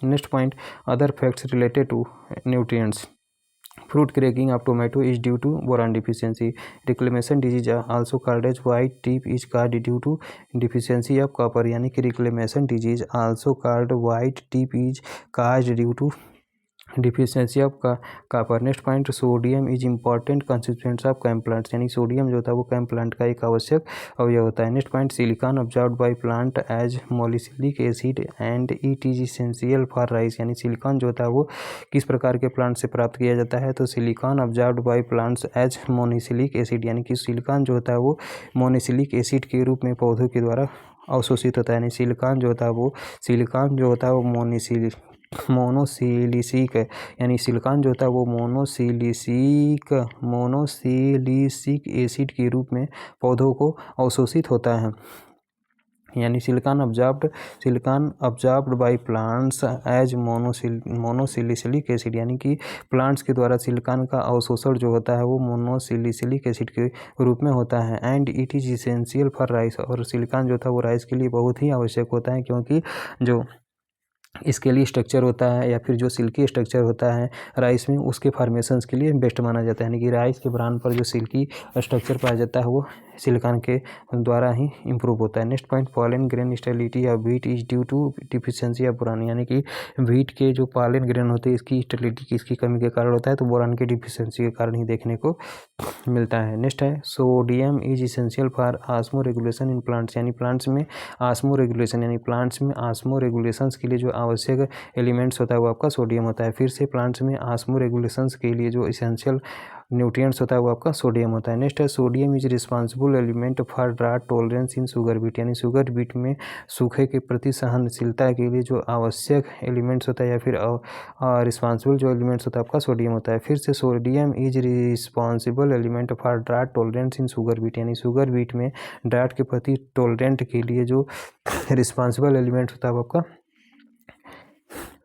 Next point, other facts related to nutrients, fruit cracking of tomato is due to boron deficiency. Reclamation disease also called as white tip is caused due to deficiency of copper, यानी कि reclamation disease also called white tip is caused due to deficiency of copper. Next point, sodium is important constituents of CAM plants, यानी sodium जो होता है वो cam plant का एक आवश्यक अवयव होता है। Next point, silicon observed by plant as monosilicic acid and it is essential for rice, यानी सिलिकॉन जो होता है वो किस प्रकार के प्लांट से प्राप्त किया जाता है, तो silicon observed by plants as monosilicic acid, यानी कि सिलिकॉन जो होता है वो मोनिसिलिक एसिड के रूप में पौधों के द्वारा अवशोषित होता है। यानी सिलिकॉन जो होता है वो मोनोसिलिसिक, यानी सिलिकॉन जो होता है वो मोनोसिलिसिक एसिड के रूप में पौधों को अवशोषित होता है। यानी silicon observed by plants as monosilicic acid, यानी कि प्लांट्स के द्वारा सिलिकॉन का अवशोषण जो होता है वो मोनोसिलिसिलिक एसिड के रूप में होता है। And it is essential for rice, और सिलिकॉन जो था वो राइस के लिए बहुत ही आवश्यक होता है, क्योंकि जो इसके लिए स्ट्रक्चर होता है या फिर जो सिल्की स्ट्रक्चर होता है राइस में, उसके फॉर्मेशंस के लिए बेस्ट माना जाता है। यानी कि राइस के ब्रांड पर जो सिल्की स्ट्रक्चर पाया जाता है वो सिलिकॉन के द्वारा ही इम्प्रूव होता है। Next point, pollen grain stability of wheat is due to deficiency of boron, यानी कि व्हीट के जो पॉलन ग्रेन होते हैं इसकी स्टेबिलिटी किसकी कमी के कारण होता है, तो बोरान की डिफिशियंसी के कारण ही देखने को मिलता है। नेक्स्ट है sodium is essential for osmo regulation in plants, यानी प्लांट्स में ऑस्मो रेगुलेशंस के लिए जो आवश्यक एलिमेंट्स होता है वो आपका सोडियम होता है। फिर से प्लांट्स में ऑस्मो रेगुलेशंस के लिए जो इसेंशियल न्यूट्रिएंट्स होता है वो आपका सोडियम होता है। नेक्स्ट है sodium is responsible element for drought tolerance in sugar beet, यानी शुगर बीट में सूखे के प्रति सहनशीलता के लिए जो आवश्यक एलिमेंट्स होता है या फिर रिस्पॉन्सिबल जो एलिमेंट्स होता है आपका सोडियम होता है। फिर से sodium is responsible element for drought tolerance in sugar beet, यानी शुगर बीट में ड्राउट के प्रति टॉलरेंट के लिए जो रिस्पॉन्सिबल एलिमेंट होता है वो आपका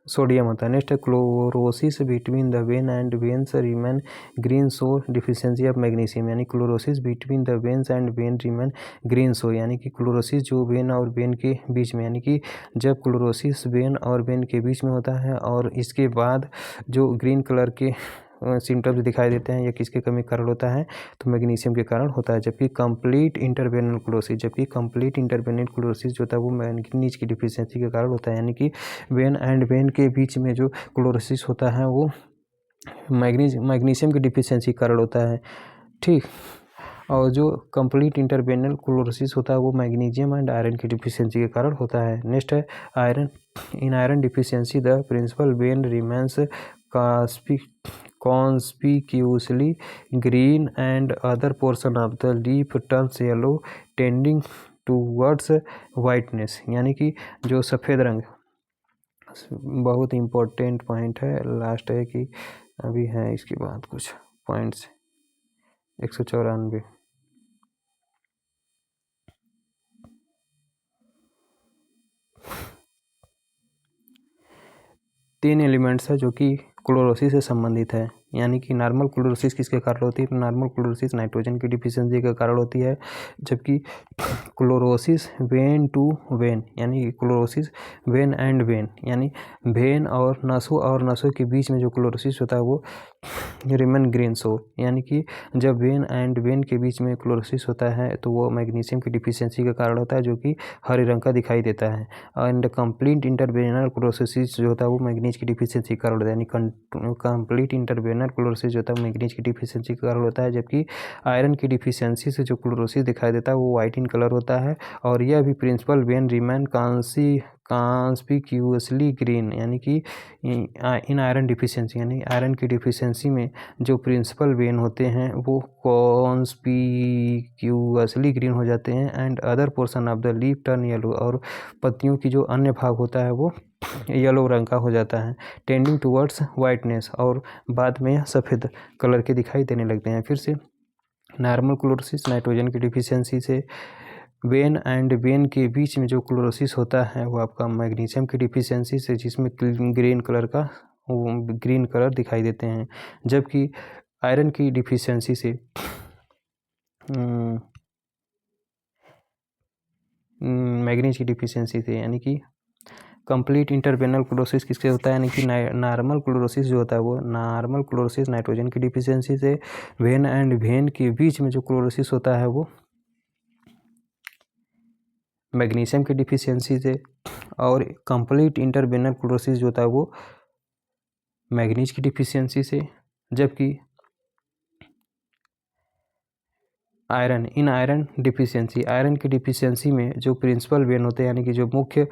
सोडियम होता है। नेक्स्ट है chlorosis between the vein and veins remain green so deficiency of magnesium, यानी chlorosis between the veins and vein remain green so, यानी कि क्लोरोसिस जो वेन और वेन के बीच में, यानी कि जब क्लोरोसिस वेन और वेन के बीच में होता है और इसके बाद जो ग्रीन कलर के सिम्टम्स दिखाई देते हैं, या किसके कमी के कारण होता है, तो मैग्नीशियम के कारण होता है। जबकि कंप्लीट इंटरवेनल क्लोरोसिस जो होता है वो मैग्नीज की डिफिशियंसी के कारण होता है, यानी कि वेन एंड वेन के बीच में जो क्लोरोसिस होता है वो मैग्नीशियम की डिफिशियंसी के कारण होता है। ठीक, और जो कंप्लीट इंटरवेनल क्लोरोसिस होता है वो मैग्नीशियम एंड आयरन की डिफिशियंसी के कारण होता है। नेक्स्ट है iron. In iron deficiency the principal vein remains conspicuously green and other portion of the leaf turns yellow tending towards whiteness, यानी कि जो सफ़ेद रंग, बहुत इम्पोर्टेंट पॉइंट है, लास्ट है कि अभी है इसके बाद कुछ पॉइंट्स 194। तीन एलिमेंट्स है जो कि क्लोरोसिस से संबंधित है, यानी कि नॉर्मल क्लोरोसिस किसके कारण होती है, नॉर्मल क्लोरोसिस नाइट्रोजन की डिफिशियंसी के कारण होती है। जबकि क्लोरोसिस वेन टू वेन, यानी क्लोरोसिस वेन एंड वेन, यानी वेन और नसों के बीच में जो क्लोरोसिस होता है वो रिमेन ग्रीन सो, यानी कि जब वेन एंड वेन के बीच में क्लोरोसिस होता है तो वो मैग्नीशियम की डिफिशियंसी के कारण होता है, जो कि हरे रंग का दिखाई देता है। एंड कंप्लीट इंटरवेनल क्लोरोसिस जो होता है वो मैग्नीज की डिफिशियंसी के कारण होता है, यानी कंप्लीट इंटरवेनल क्लोरोसिस जो होता है मैग्नीज की डिफिशियंसी के कारण होता है। जबकि आयरन की डिफिशियंसी से जो क्लोरोसिस दिखाई देता है वो वाइट इन कलर होता है, और यह भी प्रिंसिपल वेन रिमेन कॉन्स्पिक्यूअसली ग्रीन, यानी कि इन आयरन डिफिशियंसी, यानी आयरन की डिफिशियंसी में जो प्रिंसिपल वेन होते हैं वो कॉन्स्पिक्यूअसली ग्रीन हो जाते हैं, and other portion of the leaf turn yellow, और पत्तियों की जो अन्य भाग होता है वो येलो रंग का हो जाता है, टेंडिंग टूवर्ड्स वाइटनेस, और बाद में सफ़ेद कलर के दिखाई देने लगते हैं। फिर से नॉर्मल क्लोरोसिस नाइट्रोजन की डिफिशियंसी से, वेन एंड वेन के बीच में जो क्लोरोसिस होता है वो आपका मैग्नीशियम की डिफिशियंसी से, जिसमें ग्रीन कलर दिखाई देते हैं। जबकि आयरन की डिफिशियंसी से मैग्नीज की डिफिशियंसी से, यानी कि कंप्लीट इंटरवेनल क्लोरोसिस किसके होता है, यानी कि नॉर्मल क्लोरोसिस जो होता है वो नॉर्मल क्लोरोसिस नाइट्रोजन की डिफिशियंसी से, वेन एंड वेन के बीच में जो क्लोरोसिस होता है वो मैग्नीशियम की डिफिशियंसी से, और कंप्लीट इंटरवेनल क्लोरोसिस जो होता है वो मैग्नीज की डिफिशियंसी से। जबकि आयरन आयरन की डिफिशियंसी में जो प्रिंसिपल वेन होते हैं, यानी कि जो मुख्य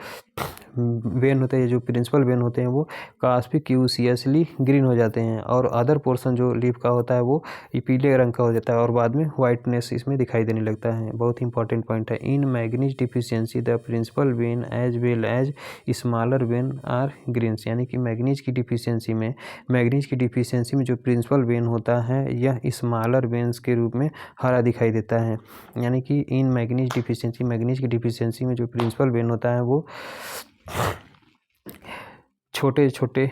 वेन होते हैं, जो प्रिंसिपल वेन होते हैं वो कॉन्स्पिक्यूअसली ग्रीन हो जाते हैं, और अदर पोर्शन जो लीफ का होता है वो पीले रंग का हो जाता है, और बाद में वाइटनेस इसमें दिखाई देने लगता है। बहुत इंपॉर्टेंट पॉइंट है। In manganese deficiency the principal vein as well as smaller vein are greens, यानी कि मैग्नीज की डिफिशियंसी में जो प्रिंसिपल वेन होता है यह स्मॉलर वेन्स के रूप में हरा दिखाई देता है, यानी कि इन मैग्नीज की डिफिशियंसी में जो प्रिंसिपल वेन होता है वो छोटे छोटे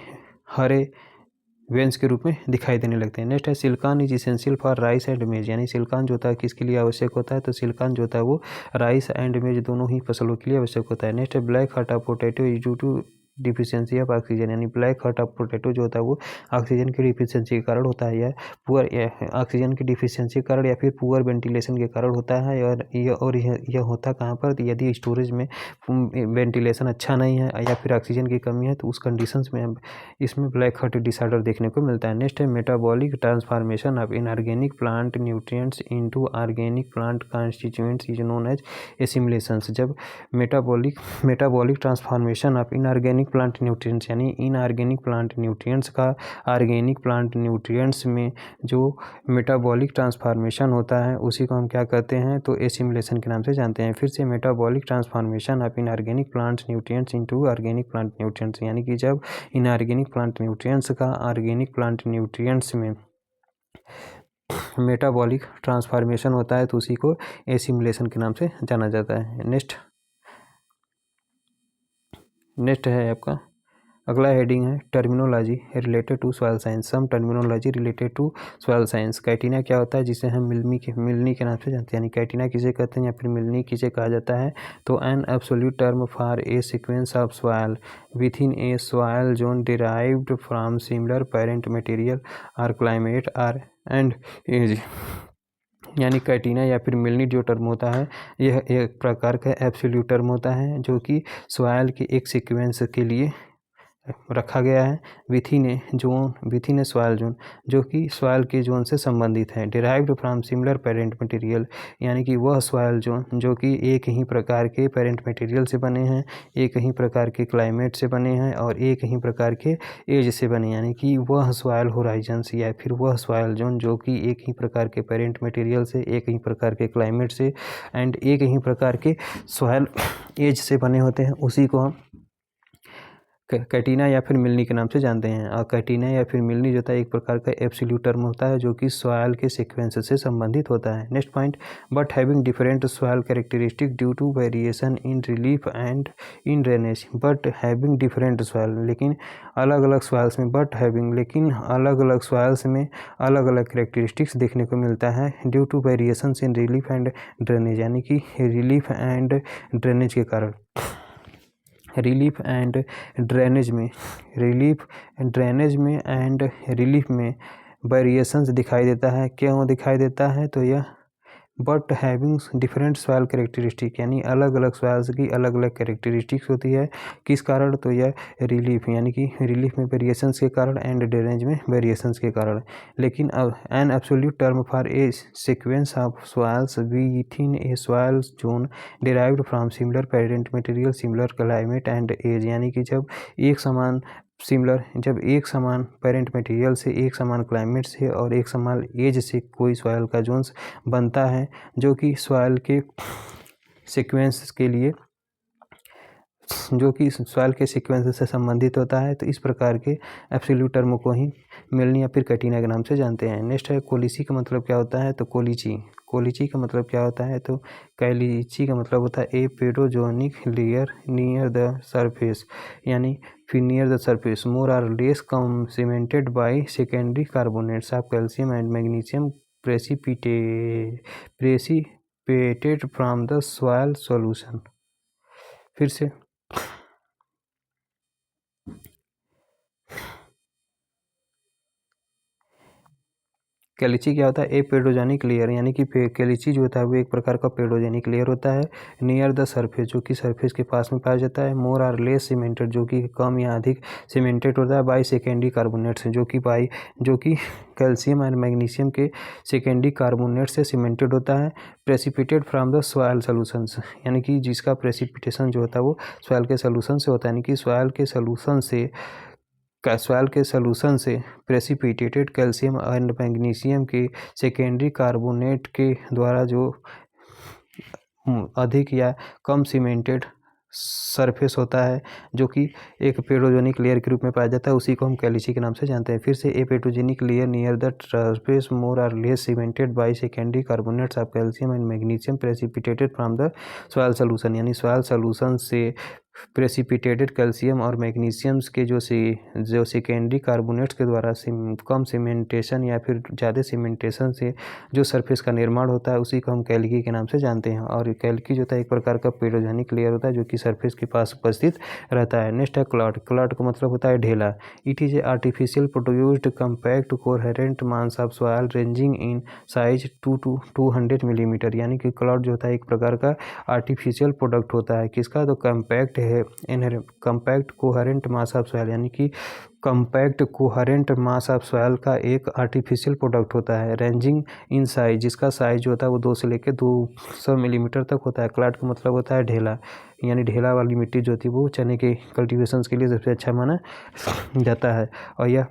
हरे वेन्स के रूप में दिखाई देने लगते हैं। नेक्स्ट है silicon is essential for rice and मेज, यानी सिलिकॉन जो होता है किसके लिए आवश्यक होता है, तो सिलिकॉन जो होता है वो राइस एंड मेज दोनों ही फसलों के लिए आवश्यक होता है। नेक्स्ट है black heart of potato is due to deficiency of oxygen, यानी ब्लैक हार्ट ऑफ पोटैटो जो होता है वो ऑक्सीजन की डिफिशियंसी के कारण होता है, या पुअर ऑक्सीजन की डिफिशियंसी के कारण, या फिर पुअर वेंटिलेशन के कारण होता है। और यह होता कहाँ पर, यदि स्टोरेज में वेंटिलेशन अच्छा नहीं है या फिर ऑक्सीजन की कमी है तो उस कंडीशंस में इसमें ब्लैक हार्ट डिसऑर्डर देखने को मिलता है। नेक्स्ट है metabolic transformation of inorganic plant nutrients into organic plant constituents is known as assimilations. जब metabolic transformation of inorganic plant nutrients, यानी इनऑर्गेनिक प्लांट न्यूट्रिएंट्स का ऑर्गेनिक प्लांट न्यूट्रिएंट्स में जो मेटाबॉलिक ट्रांसफॉर्मेशन होता है उसी को हम क्या कहते हैं, तो एसिमिलेशन के नाम से जानते हैं। फिर से metabolic transformation of inorganic plant nutrients into organic plant nutrients, यानी कि जब इनऑर्गेनिक प्लांट न्यूट्रिएंट्स का ऑर्गेनिक प्लांट न्यूट्रिएंट्स में मेटाबॉलिक ट्रांसफॉर्मेशन होता है तो उसी को एसिमिलेशन के नाम से जाना जाता है। नेक्स्ट है आपका अगला हेडिंग है terminology related to soil science. Some terminology related to soil science. Catena क्या होता है, जिसे हम मिलनी के नाम से जानते हैं, यानी कैटिना किसे कहते हैं या फिर मिलनी किसे कहा जाता है। तो N absolute term for a sequence of soil within a soil zone derived from similar parent material और क्लाइमेट और एंड एज। यानी कैटिना या फिर मिलनी जो टर्म होता है यह एक प्रकार का एब्सोल्यूट टर्म होता है जो कि सॉइल के एक सीक्वेंस के लिए रखा गया है विथिन ए सॉइल जोन, जो कि सॉइल के जोन से संबंधित है। Derived from similar parent material, यानी कि वह सॉइल जोन जो कि एक ही प्रकार के पेरेंट मटेरियल से बने हैं, एक ही प्रकार के क्लाइमेट से बने हैं और एक ही प्रकार के एज से बने, यानी कि वह सॉइल होराइजन्स या फिर वह सॉइल जोन जो कि एक ही प्रकार के पेरेंट मटेरियल से, एक ही प्रकार के क्लाइमेट से एंड एक ही प्रकार के सॉइल एज से बने होते हैं, उसी को हम कैटिना या फिर मिलनी के नाम से जानते हैं। और कैटिना या फिर मिलनी जो होता है एक प्रकार का एब्सोल्यूट टर्म होता है जो कि सॉइल के सीक्वेंस से संबंधित होता है। Next point, but having different soil characteristic due to variation in relief and in drainage. But having different soil, लेकिन अलग अलग सॉइल्स में, बट हैविंग लेकिन अलग अलग सॉइल्स में अलग अलग कैरेक्टरिस्टिक्स देखने को मिलता है due to variations in relief and drainage, यानी कि रिलीफ एंड ड्रेनेज के कारण। रिलीफ एंड ड्रेनेज में एंड रिलीफ में वेरिएशंस दिखाई देता है। क्यों दिखाई देता है, तो यह but having different soil characteristic, यानी अलग अलग सॉइल्स की अलग अलग कैरेक्टरिस्टिक्स होती है। किस कारण, तो यह रिलीफ यानी कि रिलीफ में वेरिएशंस के कारण एंड ड्रेनेज में वेरिएशंस के कारण। लेकिन अब an absolute term for a sequence of soils within a soil zone derived from similar parent material similar climate and age, यानी कि जब एक समान पेरेंट मटेरियल से, एक समान क्लाइमेट से और एक समान एज से कोई सॉइल का जोन्स बनता है जो कि सॉइल के सीक्वेंस के लिए, जो कि सॉइल के सीक्वेंस से संबंधित होता है, तो इस प्रकार के एब्सोल्यूट टर्म को ही मिलनी या फिर कैटिना के नाम से जानते हैं। नेक्स्ट है कोलिची का मतलब क्या होता है, तो कोलिची का मतलब क्या होता है, तो कैलिची का मतलब होता है a pedogenic layer near the surface, यानी फिर near the surface more or less कम cemented by secondary carbonates of calcium and magnesium precipitated from the soil solution. फिर से कैलिची क्या होता है, ए पेडोजेनिक लेयर, यानी कि कैलिची जो होता है वो एक प्रकार का पेडोजेनिक लेयर होता है नियर द सरफेस, जो कि सरफेस के पास में पाया जाता है। मोर आर लेस सीमेंटेड, जो कि कम या अधिक सीमेंटेड होता है बाय सेकेंडरी कार्बोनेट्स, जो कि कैल्शियम और मैग्नीशियम के सेकेंडरी कार्बोनेट से सीमेंटेड होता है। Precipitated from the soil solutions, यानी कि जिसका प्रेसिपिटेशन जो होता है वो सॉइल के सॉल्यूशन से होता है, यानी कि सॉइल के सॉल्यूशन से प्रेसिपिटेटेड कैल्शियम एंड मैग्नीशियम के सेकेंडरी कार्बोनेट के द्वारा जो अधिक या कम सीमेंटेड सरफेस होता है, जो कि एक पेडोजेनिक लेयर के रूप में पाया जाता है, उसी को हम कैलिची के नाम से जानते हैं। फिर से a pedogenic layer near the surface more or less cemented by secondary carbonates of calcium and magnesium precipitated from the soil solution, यानी सॉइल सॉल्यूशन से प्रेसिपिटेटेड कैल्शियम और मैग्नीशियम्स के जो सेकेंडरी कार्बोनेट्स के द्वारा कम सीमेंटेशन या फिर ज़्यादा सीमेंटेशन से जो सरफेस का निर्माण होता है, उसी को हम कैल्की के नाम से जानते हैं। और कैल्की जो होता है एक प्रकार का पेडोजेनिक लेयर होता है जो कि सरफेस के पास उपस्थित रहता है। नेक्स्ट है क्लॉट का मतलब होता है ढेला। It is A artificial produced compact coherent mass of soil ranging in size 200 millimetre, यानी कि क्लॉट जो होता है एक प्रकार का आर्टिफिशियल प्रोडक्ट होता है। किसका, तो कम्पैक्ट है compact coherent mass of soil, यानी कि compact coherent mass of soil का एक आर्टिफिशियल प्रोडक्ट होता है। रेंजिंग इन साइज, जिसका साइज जो होता है वो 2 से लेकर 200 मिलीमीटर तक होता है। क्लॉट का मतलब होता है ढेला, यानी ढेला वाली मिट्टी जो होती है वो चने के कल्टीवेशन के लिए सबसे अच्छा माना जाता है। और यह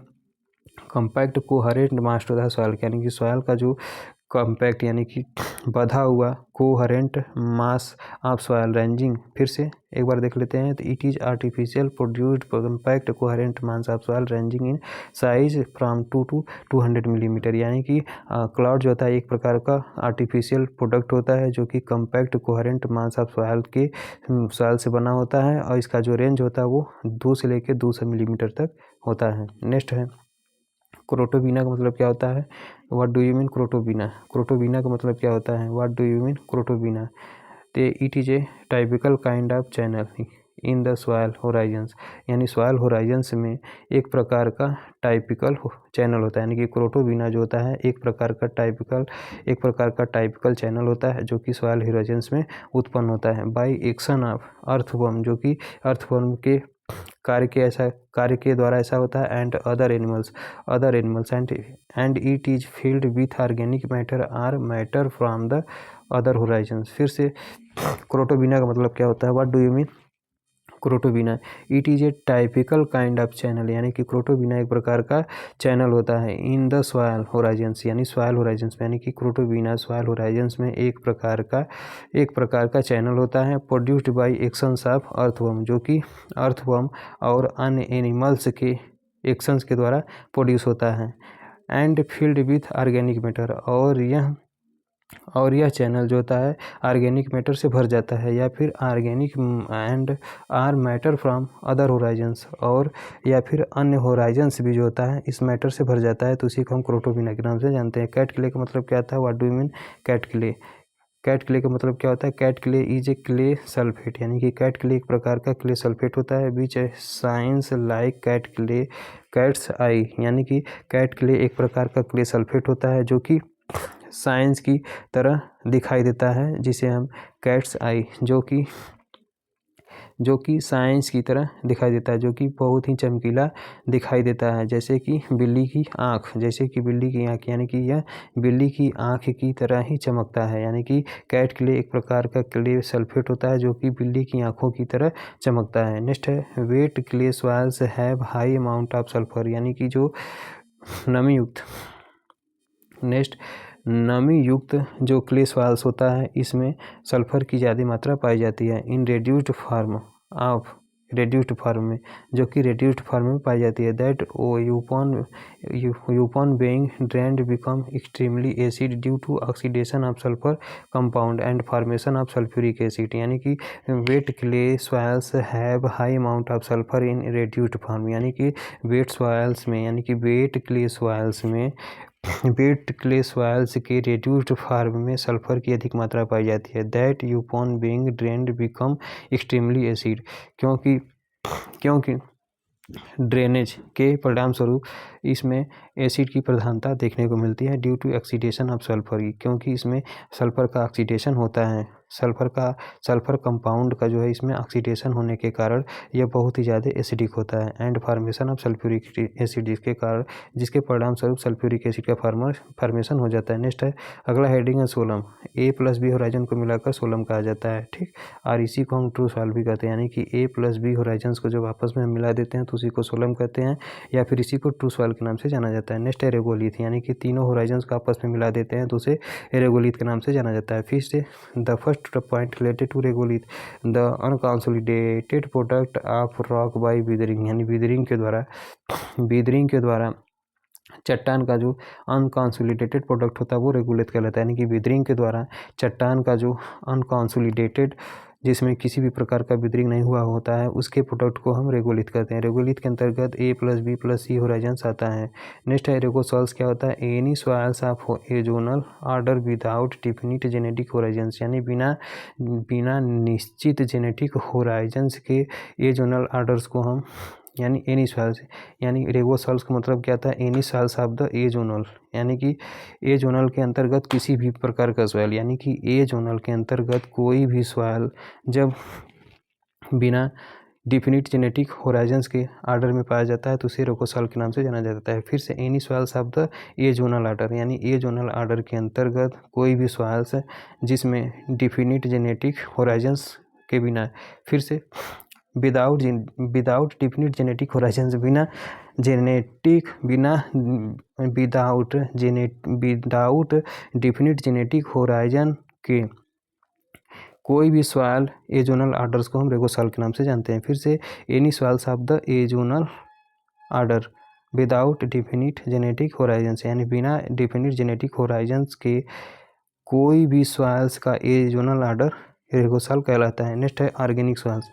कम्पैक्ट कोहेरेंट मास होता है सॉइल, यानी कि सॉइल का जो कॉम्पैक्ट यानी कि बधा हुआ, coherent mass of soil ranging, फिर से एक बार देख लेते हैं। तो it is artificial produced compact coherent mass of soil ranging in size from 2 to 200 millimetre, यानी कि क्लाउड जो होता है एक प्रकार का आर्टिफिशियल प्रोडक्ट होता है जो कि compact coherent mass of soil के सॉइल से बना होता है, और इसका जो रेंज होता है वो 2 से लेकर 200 मिलीमीटर तक होता है। नेक्स्ट है क्रोटोबीना का मतलब क्या होता है, व्हाट डू यू मीन क्रोटोबीना। क्रोटोबीना का मतलब क्या होता है, व्हाट डू यू मीन क्रोटोबीना। तो it is a typical kind of channel in the soil horizons, यानी सॉइल होराइजन्स में एक प्रकार का टाइपिकल चैनल होता है, यानी कि क्रोटोबीना जो होता है एक प्रकार का टाइपिकल चैनल होता है जो कि सॉइल होराइजन्स में उत्पन्न होता है बाय एक्शन ऑफ अर्थवर्म, जो कि अर्थवर्म के कार्य के द्वारा ऐसा होता है, and other animals and it is filled with organic matter or matter from the other horizons. फिर से क्रोटोबीना का मतलब क्या होता है, what do you mean crotovina. It is a typical kind of channel, यानी कि क्रोटोबीना एक प्रकार का चैनल होता है इन द सॉइल होराइजन्स, यानी सॉइल होराइजन्स में, यानी कि क्रोटोबीना सॉइल होराइजन्स में एक प्रकार का चैनल होता है produced by actions of earthworm, जो कि अर्थवर्म और अन्य एनिमल्स के एक्शंस के द्वारा प्रोड्यूस होता है, and field with organic matter, और यह चैनल जो होता है ऑर्गेनिक मैटर से भर जाता है, या फिर organic and or matter from other horizons, और या फिर अन्य होराइजन्स भी जो होता है इस मैटर से भर जाता है, तो उसी को हम क्रोटोबीना के नाम से जानते हैं। कैट क्ले का मतलब क्या था, what do you mean cat clay. Cat clay का मतलब क्या होता है, cat clay is a clay sulphate, यानी कि कैट क्ले एक प्रकार का क्ले सल्फेट होता है which science like cat clay cats eye, यानी कि कैट क्ले एक प्रकार का क्ले सल्फेट होता है जो कि साइंस की तरह दिखाई देता है, जिसे हम कैट्स आई जो कि साइंस की तरह दिखाई देता है, जो कि बहुत ही चमकीला दिखाई देता है, जैसे कि बिल्ली की आँख, यानी कि यह बिल्ली की आँख की तरह ही चमकता है, यानी कि कैट क्ले एक प्रकार का क्ले सल्फेट होता है जो कि बिल्ली की आँखों की तरह चमकता है। नेक्स्ट है wait clay soils have high amount of sulphur, यानी कि जो नमी युक्त जो क्ले सॉइल्स होता है इसमें सल्फर की ज़्यादा मात्रा पाई जाती है इन रेड्यूस्ड फॉर्म में, जो कि रेड्यूस्ड फॉर्म में पाई जाती है, that upon being drained become extremely acid due to oxidation of sulphur compound and formation of sulphuric acid, यानी कि wet clay soils have high amount of sulphur in reduced form, यानी कि wet clay soils के reduced form में sulphur की अधिक मात्रा पाई जाती है, that upon being drained become extremely acid, क्योंकि ड्रेनेज के परिणाम स्वरूप इसमें एसिड की प्रधानता देखने को मिलती है due to oxidation of sulphur, क्योंकि इसमें सल्फर का ऑक्सीडेशन होता है, सल्फर कंपाउंड का जो है इसमें ऑक्सीडेशन होने के कारण यह बहुत ही ज़्यादा एसिडिक होता है, and formation of sulphuric acid, जिसके परिणाम स्वरूप सल्फ्यूरिक एसिड का फॉर्मेशन हो जाता है। नेक्स्ट है अगला हेडिंग है सोलम, ए प्लस बी होराइजन को मिलाकर सोलम कहा जाता है, ठीक, और इसी को हम ट्रू सॉल्व भी कहते हैं, यानी कि ए प्लस बी होराइजन्स को जब आपस में हम मिला देते हैं तो उसी को सोलम कहते हैं, या फिर इसी को ट्रू सॉल्व के नाम से जाना जाता है। नेक्स्ट है रेगोलिथ, यानी कि तीनों होराइजन्स को आपस में मिला देते हैं तो उसे रेगोलिथ के नाम से जाना जाता है। फिर से the first point related to regolith, the unconsolidated product of rock by weathering, यानी विदरिंग के द्वारा चट्टान का जो अनकॉन्सोलिडेटेड प्रोडक्ट होता है वो रेगोलिथ कहलाता है, यानी कि विदरिंग के द्वारा चट्टान का जो अनकॉन्सोलिडेटेड, जिसमें किसी भी प्रकार का विदरिंग नहीं हुआ होता है, उसके प्रोडक्ट को हम रेगोलिथ कहते हैं। रेगोलिथ के अंतर्गत ए प्लस बी प्लस सी होराइजन्स आता है। नेक्स्ट है रेगोसॉल्स, क्या होता है, any soils of azonal order without definite genetic Horizons, यानी बिना निश्चित जेनेटिक होराइजन्स के एजोनल ऑर्डर्स को हम, यानी एनी सॉइल्स, यानी रेगोसॉल्स का मतलब क्या था, any soils of the azonal, यानी कि एजोनल के अंतर्गत किसी भी प्रकार का सॉइल, यानी कि एजोनल के अंतर्गत कोई भी सॉइल जब बिना डिफिनिट जेनेटिक होराइजन्स के आर्डर में पाया जाता है तो उसे रेगोसॉल के नाम से जाना जाता है। फिर से any soils of the azonal order, यानी एजोनल आर्डर के अंतर्गत कोई भी सॉइल्स जिसमें डिफिनिट जेनेटिक होराइजन्स के बिना, फिर से विदाउट डिफिनिट जेनेटिक होराइजन्स, बिना विदाउट डिफिनिट जेनेटिक होराइजन के कोई भी सॉइल एजोनल आर्डर्स को हम रेगोसॉइल के नाम से जानते हैं। फिर से any soils of the azonal order without definite genetic Horizons, यानी बिना डिफिनिट जेनेटिक होराइजन्स के कोई भी सॉइल्स का एजोनल आर्डर रेगोसॉइल कहलाता है। नेक्स्ट है ऑर्गेनिक सॉइल्स।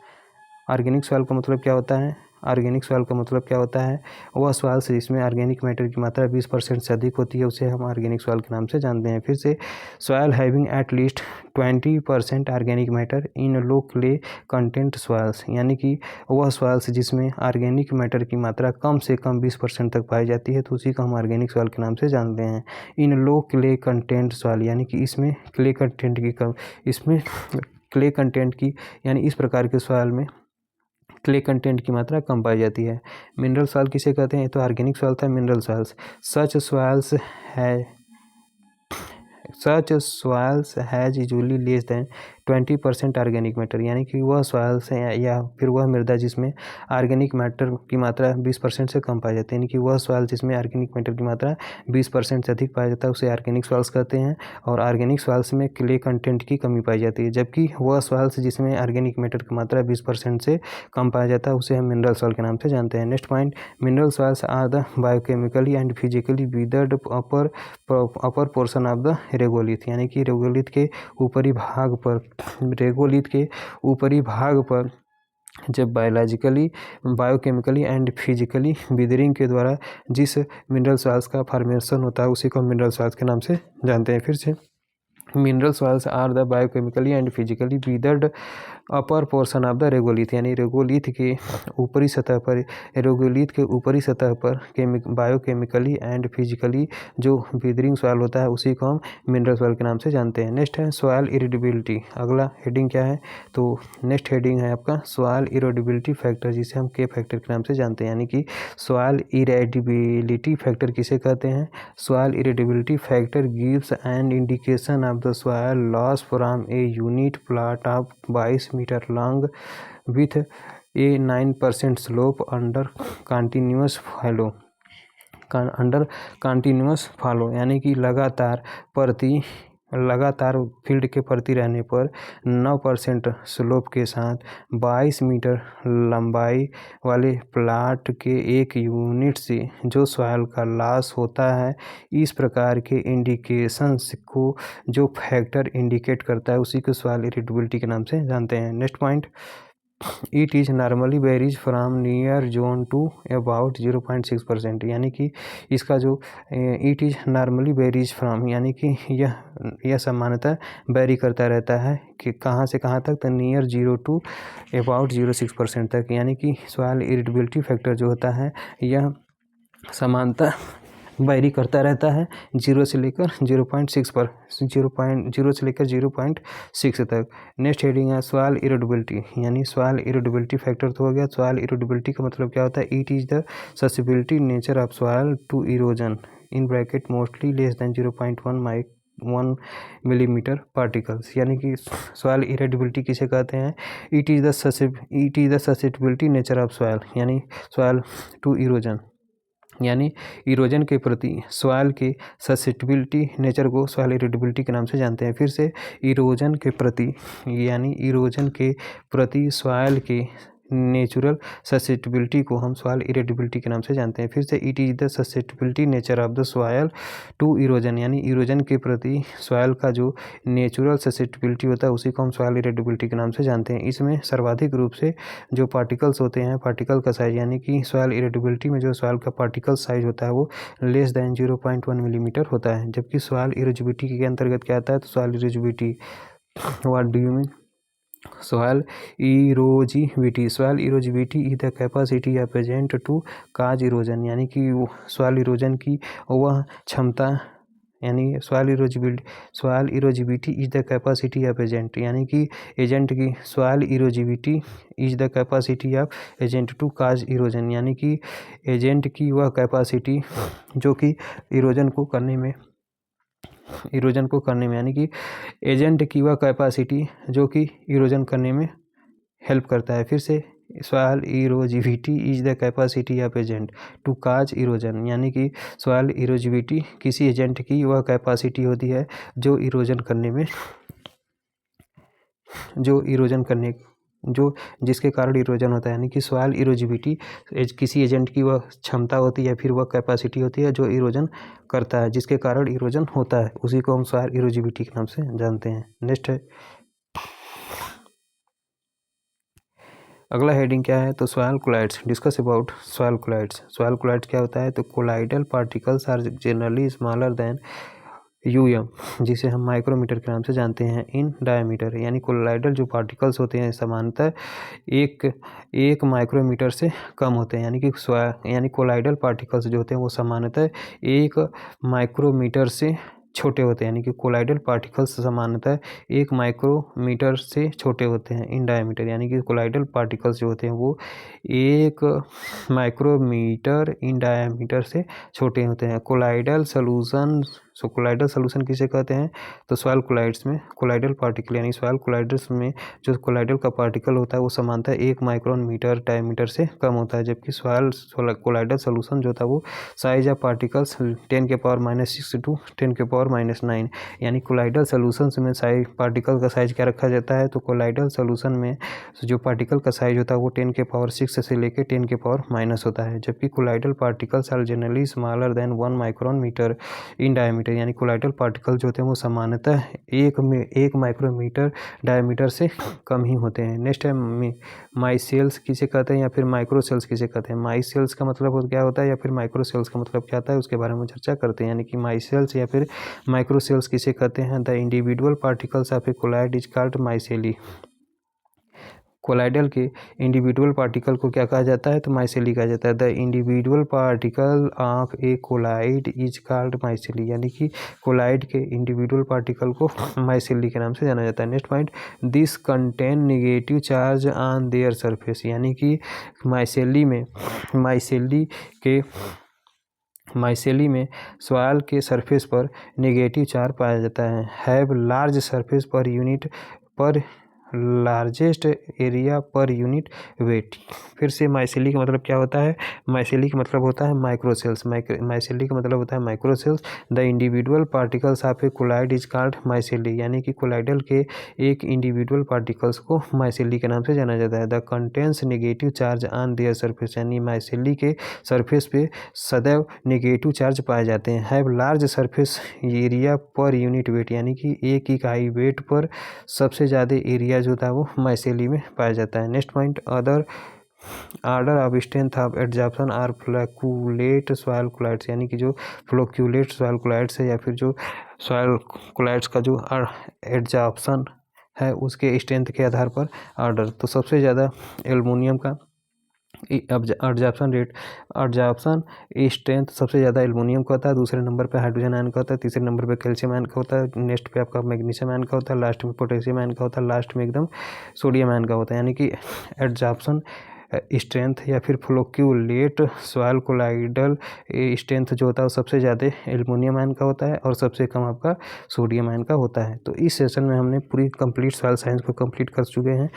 ऑर्गेनिक सॉइल का मतलब क्या होता है? ऑर्गेनिक सॉइल का मतलब क्या होता है? वह सॉइल्स जिसमें ऑर्गेनिक मैटर की मात्रा 20% से अधिक होती है उसे हम ऑर्गेनिक सॉइल के नाम से जानते हैं। फिर से soil having at least 20% organic matter in low clay content soils, यानी कि वह सॉइल्स जिसमें ऑर्गेनिक मैटर की मात्रा कम से कम 20% तक पाई जाती है तो उसी को हम ऑर्गेनिक सॉइल के नाम से जानते हैं। इन लो क्ले कंटेंट सॉइल, यानी कि इसमें क्ले कंटेंट की यानी इस प्रकार के सॉइल में क्ले कंटेंट की मात्रा कम पाई जाती है। मिनरल सॉइल किसे कहते हैं? तो ऑर्गेनिक सॉइल था mineral soils. Such soils has usually less than 20% organic matter, यानी कि वह सॉइल्स हैं या फिर वह मृदा जिसमें ऑर्गेनिक मैटर की मात्रा 20% से कम पाई जाती है, यानी कि वह सॉइल जिसमें ऑर्गेनिक मैटर की मात्रा 20% से अधिक पाया जाता है उसे ऑर्गेनिक सॉइल्स कहते हैं। और ऑर्गेनिक सॉइल्स में क्ले कंटेंट की कमी पाई जाती है, जबकि वह सॉइल्स जिसमें ऑर्गेनिक मैटर की मात्रा 20% से कम पाया जाता है उसे हम मिनरल सॉइल के नाम से जानते हैं। Next point, mineral soils are the biochemically and physically weathered upper portion of the regolith, यानी कि रेगोलिथ के ऊपरी भाग पर जब बायोकेमिकली एंड फिजिकली विदरिंग के द्वारा जिस मिनरल सॉइल्स का फॉर्मेशन होता है उसी को मिनरल सॉइल्स के नाम से जानते हैं। फिर से mineral soils are the biochemically and physically weathered upper portion of the regolith, यानी रेगोलिथ के ऊपरी सतह पर बायोकेमिकली एंड फिजिकली जो विदरिंग सॉइल होता है उसी को हम मिनरल सॉइल के नाम से जानते हैं। नेक्स्ट है सॉइल इरिडिबिलिटी। अगला हेडिंग क्या है? तो नेक्स्ट हेडिंग है आपका सॉइल इरिडिबिलिटी फैक्टर, जिसे हम के फैक्टर के नाम से जानते हैं। यानी कि सॉइल इरिडिबिलिटी फैक्टर किसे कहते हैं? Soil erodibility factor gives an indication of the soil loss from a unit plot of 22 metre long with a 9% slope under continuous fallow, यानी कि लगातार फील्ड के प्रति रहने पर 9% स्लोप के साथ 22 मीटर लंबाई वाले प्लाट के एक यूनिट से जो सॉइल का लॉस होता है, इस प्रकार के इंडिकेशंस को जो फैक्टर इंडिकेट करता है उसी को सॉइल इरिडिबिलिटी के नाम से जानते हैं। Next point, it is normally varies from near zone to about 0.6%, यानी कि इसका जो it is normally varies from, यानी कि यह सामान्यतः वेरी करता रहता है कि कहाँ से कहाँ तक? तो नियर 0 टू अबाउट 0.6% तक, यानी कि सॉइल इरिडिबिलिटी फैक्टर जो होता है यह समानता वेरी करता रहता है 0 से लेकर 0.6 तक। नेक्स्ट हेडिंग है सॉइल इरिडिबिलिटी, यानी सॉइल इरिडिबिलिटी फैक्टर तो हो गया। सॉइल इरिडिबिलिटी का मतलब क्या होता है? It is the susceptibility nature of soil to erosion in bracket mostly less than 0.1 millimetre particles, यानी कि सॉइल इरिडिबिलिटी किसे कहते हैं? It is the susceptibility nature of soil, यानी सॉइल टू इरोजन, यानी इरोजन के प्रति सॉइल के ससेसिबिलिटी नेचर को सॉइल इरिडिबिलिटी के नाम से जानते हैं। फिर से इरोजन के प्रति सॉइल के नेचुरल ससेसिबिलिटी को हम सॉइल इरिडिबिलिटी के नाम से जानते हैं। फिर से it is the susceptibility nature of the soil to erosion, यानी इरोजन के प्रति सॉइल का जो नेचुरल ससेसिबिलिटी होता है उसी को हम सॉइल इरिडिबिलिटी के नाम से जानते हैं। इसमें सर्वाधिक रूप से जो पार्टिकल्स होते हैं, पार्टिकल का साइज, यानी कि सॉइल इरिडिबिलिटी में जो सॉइल का पार्टिकल साइज होता है वो लेस दैन 0.1 मिलीमीटर होता है, जबकि सॉइल इरिजिबिलिटी के अंतर्गत क्या आता है? तो soil erodibility, what do you mean? Soil erosion is the capacity of agent to cause erosion, यानी कि सॉइल इरोजन की वह क्षमता, यानी soil erodibility is the capacity of agent, यानी कि एजेंट की soil erodibility is the capacity of agent to cause erosion, यानी कि एजेंट की वह कैपेसिटी जो कि इरोजन को करने में यानी कि एजेंट की वह कैपेसिटी जो कि इरोजन करने में हेल्प करता है। फिर से soil erosivity is the capacity of agent to cause erosion, यानी कि सॉइल इरोजिविटी किसी एजेंट की वह कैपेसिटी होती है जो इरोजन जिसके कारण इरोजन होता है, यानी कि सॉइल इरोजिविटी किसी एजेंट की वह क्षमता होती है या फिर वह कैपेसिटी होती है जो इरोजन करता है, जिसके कारण इरोजन होता है, उसी को हम सॉइल इरोजिविटी के नाम से जानते हैं। नेक्स्ट है, अगला हेडिंग क्या है, तो soil colloids, discuss about soil colloids. Soil colloids क्या होता है, तो colloidal particles are generally smaller than UM, जिसे हम माइक्रोमीटर के नाम से जानते हैं, इन डायमीटर, यानी कोलाइडल जो पार्टिकल्स होते हैं सामान्यतः एक माइक्रोमीटर से कम होते हैं, यानी कोलाइडल पार्टिकल्स जो होते हैं वो सामान्यतः 1 माइक्रोमीटर से छोटे होते हैं, यानी कि कोलाइडल पार्टिकल्स सामान्यतः 1 माइक्रोमीटर से छोटे होते हैं इन डायमीटर, यानी कि कोलाइडल पार्टिकल्स जो होते हैं वो 1 माइक्रोमीटर इन डायमीटर से छोटे होते हैं। कोलाइडल सोल्यूशन, कोलाइडल सोल्यूशन किसे कहते हैं, तो सॉइल कोलाइड्स में कोलाइडल पार्टिकल, यानी सॉइल कोलाइडल्स में जो कोलाइडल का पार्टिकल होता है वो सामान्यतः 1 माइक्रोन मीटर डायमीटर से कम होता है, जबकि सॉइल कोलाइडल सोल्यूशन जो होता है वो साइज ऑफ पार्टिकल्स 10⁻⁶ टू 10⁻⁹, यानी कोलाइडल सोल्यूशन में साइज पार्टिकल का साइज क्या रखा जाता है, तो कोलाइडल सोल्यूशन में जो पार्टिकल का साइज होता है वो 10⁻⁶ से लेकर 10⁻⁻ होता है, जबकि colloidal particles are generally smaller than 1 micron metre in diameter, यानी कोलाइडल पार्टिकल जो होते हैं वो सामान्यतः 1 माइक्रोमीटर डायमीटर से कम ही होते हैं। नेक्स्ट है माइसेल्स किसे कहते हैं या फिर माइक्रोसेल्स किसे कहते हैं। माइसेल्स का मतलब क्या होता है या फिर माइक्रोसेल्स का मतलब क्या होता है, उसके बारे में चर्चा करते हैं, यानी कि माइसेल्स या फिर माइक्रोसेल्स किसे कहते हैं। The individual particles of a colloid is called micelle, colloidal के इंडिविजुअल पार्टिकल को क्या कहा जाता है, तो माइसेली कहा जाता है। The individual particle of a colloid is called micelle, यानी कि कोलाइड के इंडिविजुअल पार्टिकल को माइसेली के नाम से जाना जाता है। Next point, this contain negative charge on their surface, यानी कि माइसेली में सॉइल के सरफेस पर नेगेटिव चार्ज पाया जाता है। Have large surface per unit per largest area per unit weight. फिर से माइसेली का मतलब क्या होता है, माइसेली का मतलब होता है माइक्रोसेल्स, माइसेली का मतलब होता है microcells. The individual particles of a colloid is called micelle, यानी कि कोलाइडल के एक इंडिविजुअल पार्टिकल्स को माइसेली के नाम से जाना जाता है। The contains negative charge on their surface, यानी माइसेली के सरफेस पे सदैव नेगेटिव चार्ज पाए जाते हैं। Have large surface area per unit wait, यानी कि एक इकाई वेट पर सबसे ज़्यादा एरिया जो होता है वो माइसेली में पाया जाता है। Next point, other order of strength of adsorption or flocculate soil colloids, यानी कि जो फ्लोक्यूलेट सॉइल कोलाइड्स है या फिर जो सॉइल कोलाइड्स का जो एडजॉर्प्शन है उसके स्ट्रेंथ के आधार पर आर्डर, तो सबसे ज़्यादा एल्युमिनियम का एडजॉर्प्शन स्ट्रेंथ सबसे ज़्यादा एल्युमिनियम का होता है, दूसरे नंबर पे हाइड्रोजन आयन का होता है, तीसरे नंबर पे कैल्शियम आयन का होता है, नेक्स्ट पे आपका मैग्नीशियम आयन का होता है, लास्ट में पोटेशियम आयन का होता है, लास्ट में एकदम सोडियम आयन का होता है। यानी कि एडजॉर्प्शन स्ट्रेंथ या फिर फ्लोक्यूलेट सॉइल कोलाइडल स्ट्रेंथ जो होता है वो सबसे ज़्यादा एल्युमिनियम आयन का होता है और सबसे कम आपका सोडियम आयन का होता है। तो इस सेशन में हमने पूरी कंप्लीट सॉइल साइंस को कंप्लीट कर चुके हैं,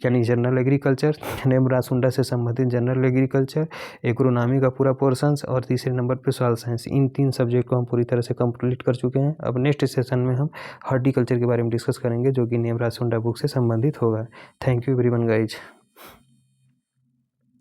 यानी जनरल एग्रीकल्चर, नेब्रासुंडा से संबंधित जनरल एग्रीकल्चर, एग्रोनॉमी का पूरा पोर्शंस और तीसरे नंबर पे सॉइल साइंस, इन 3 सब्जेक्ट को हम पूरी तरह से कंप्लीट कर चुके हैं। अब नेक्स्ट सेशन में हम हॉर्टिकल्चर के बारे में डिस्कस करेंगे जो कि नेब्रासुंडा बुक से संबंधित होगा। Thank you everyone guys.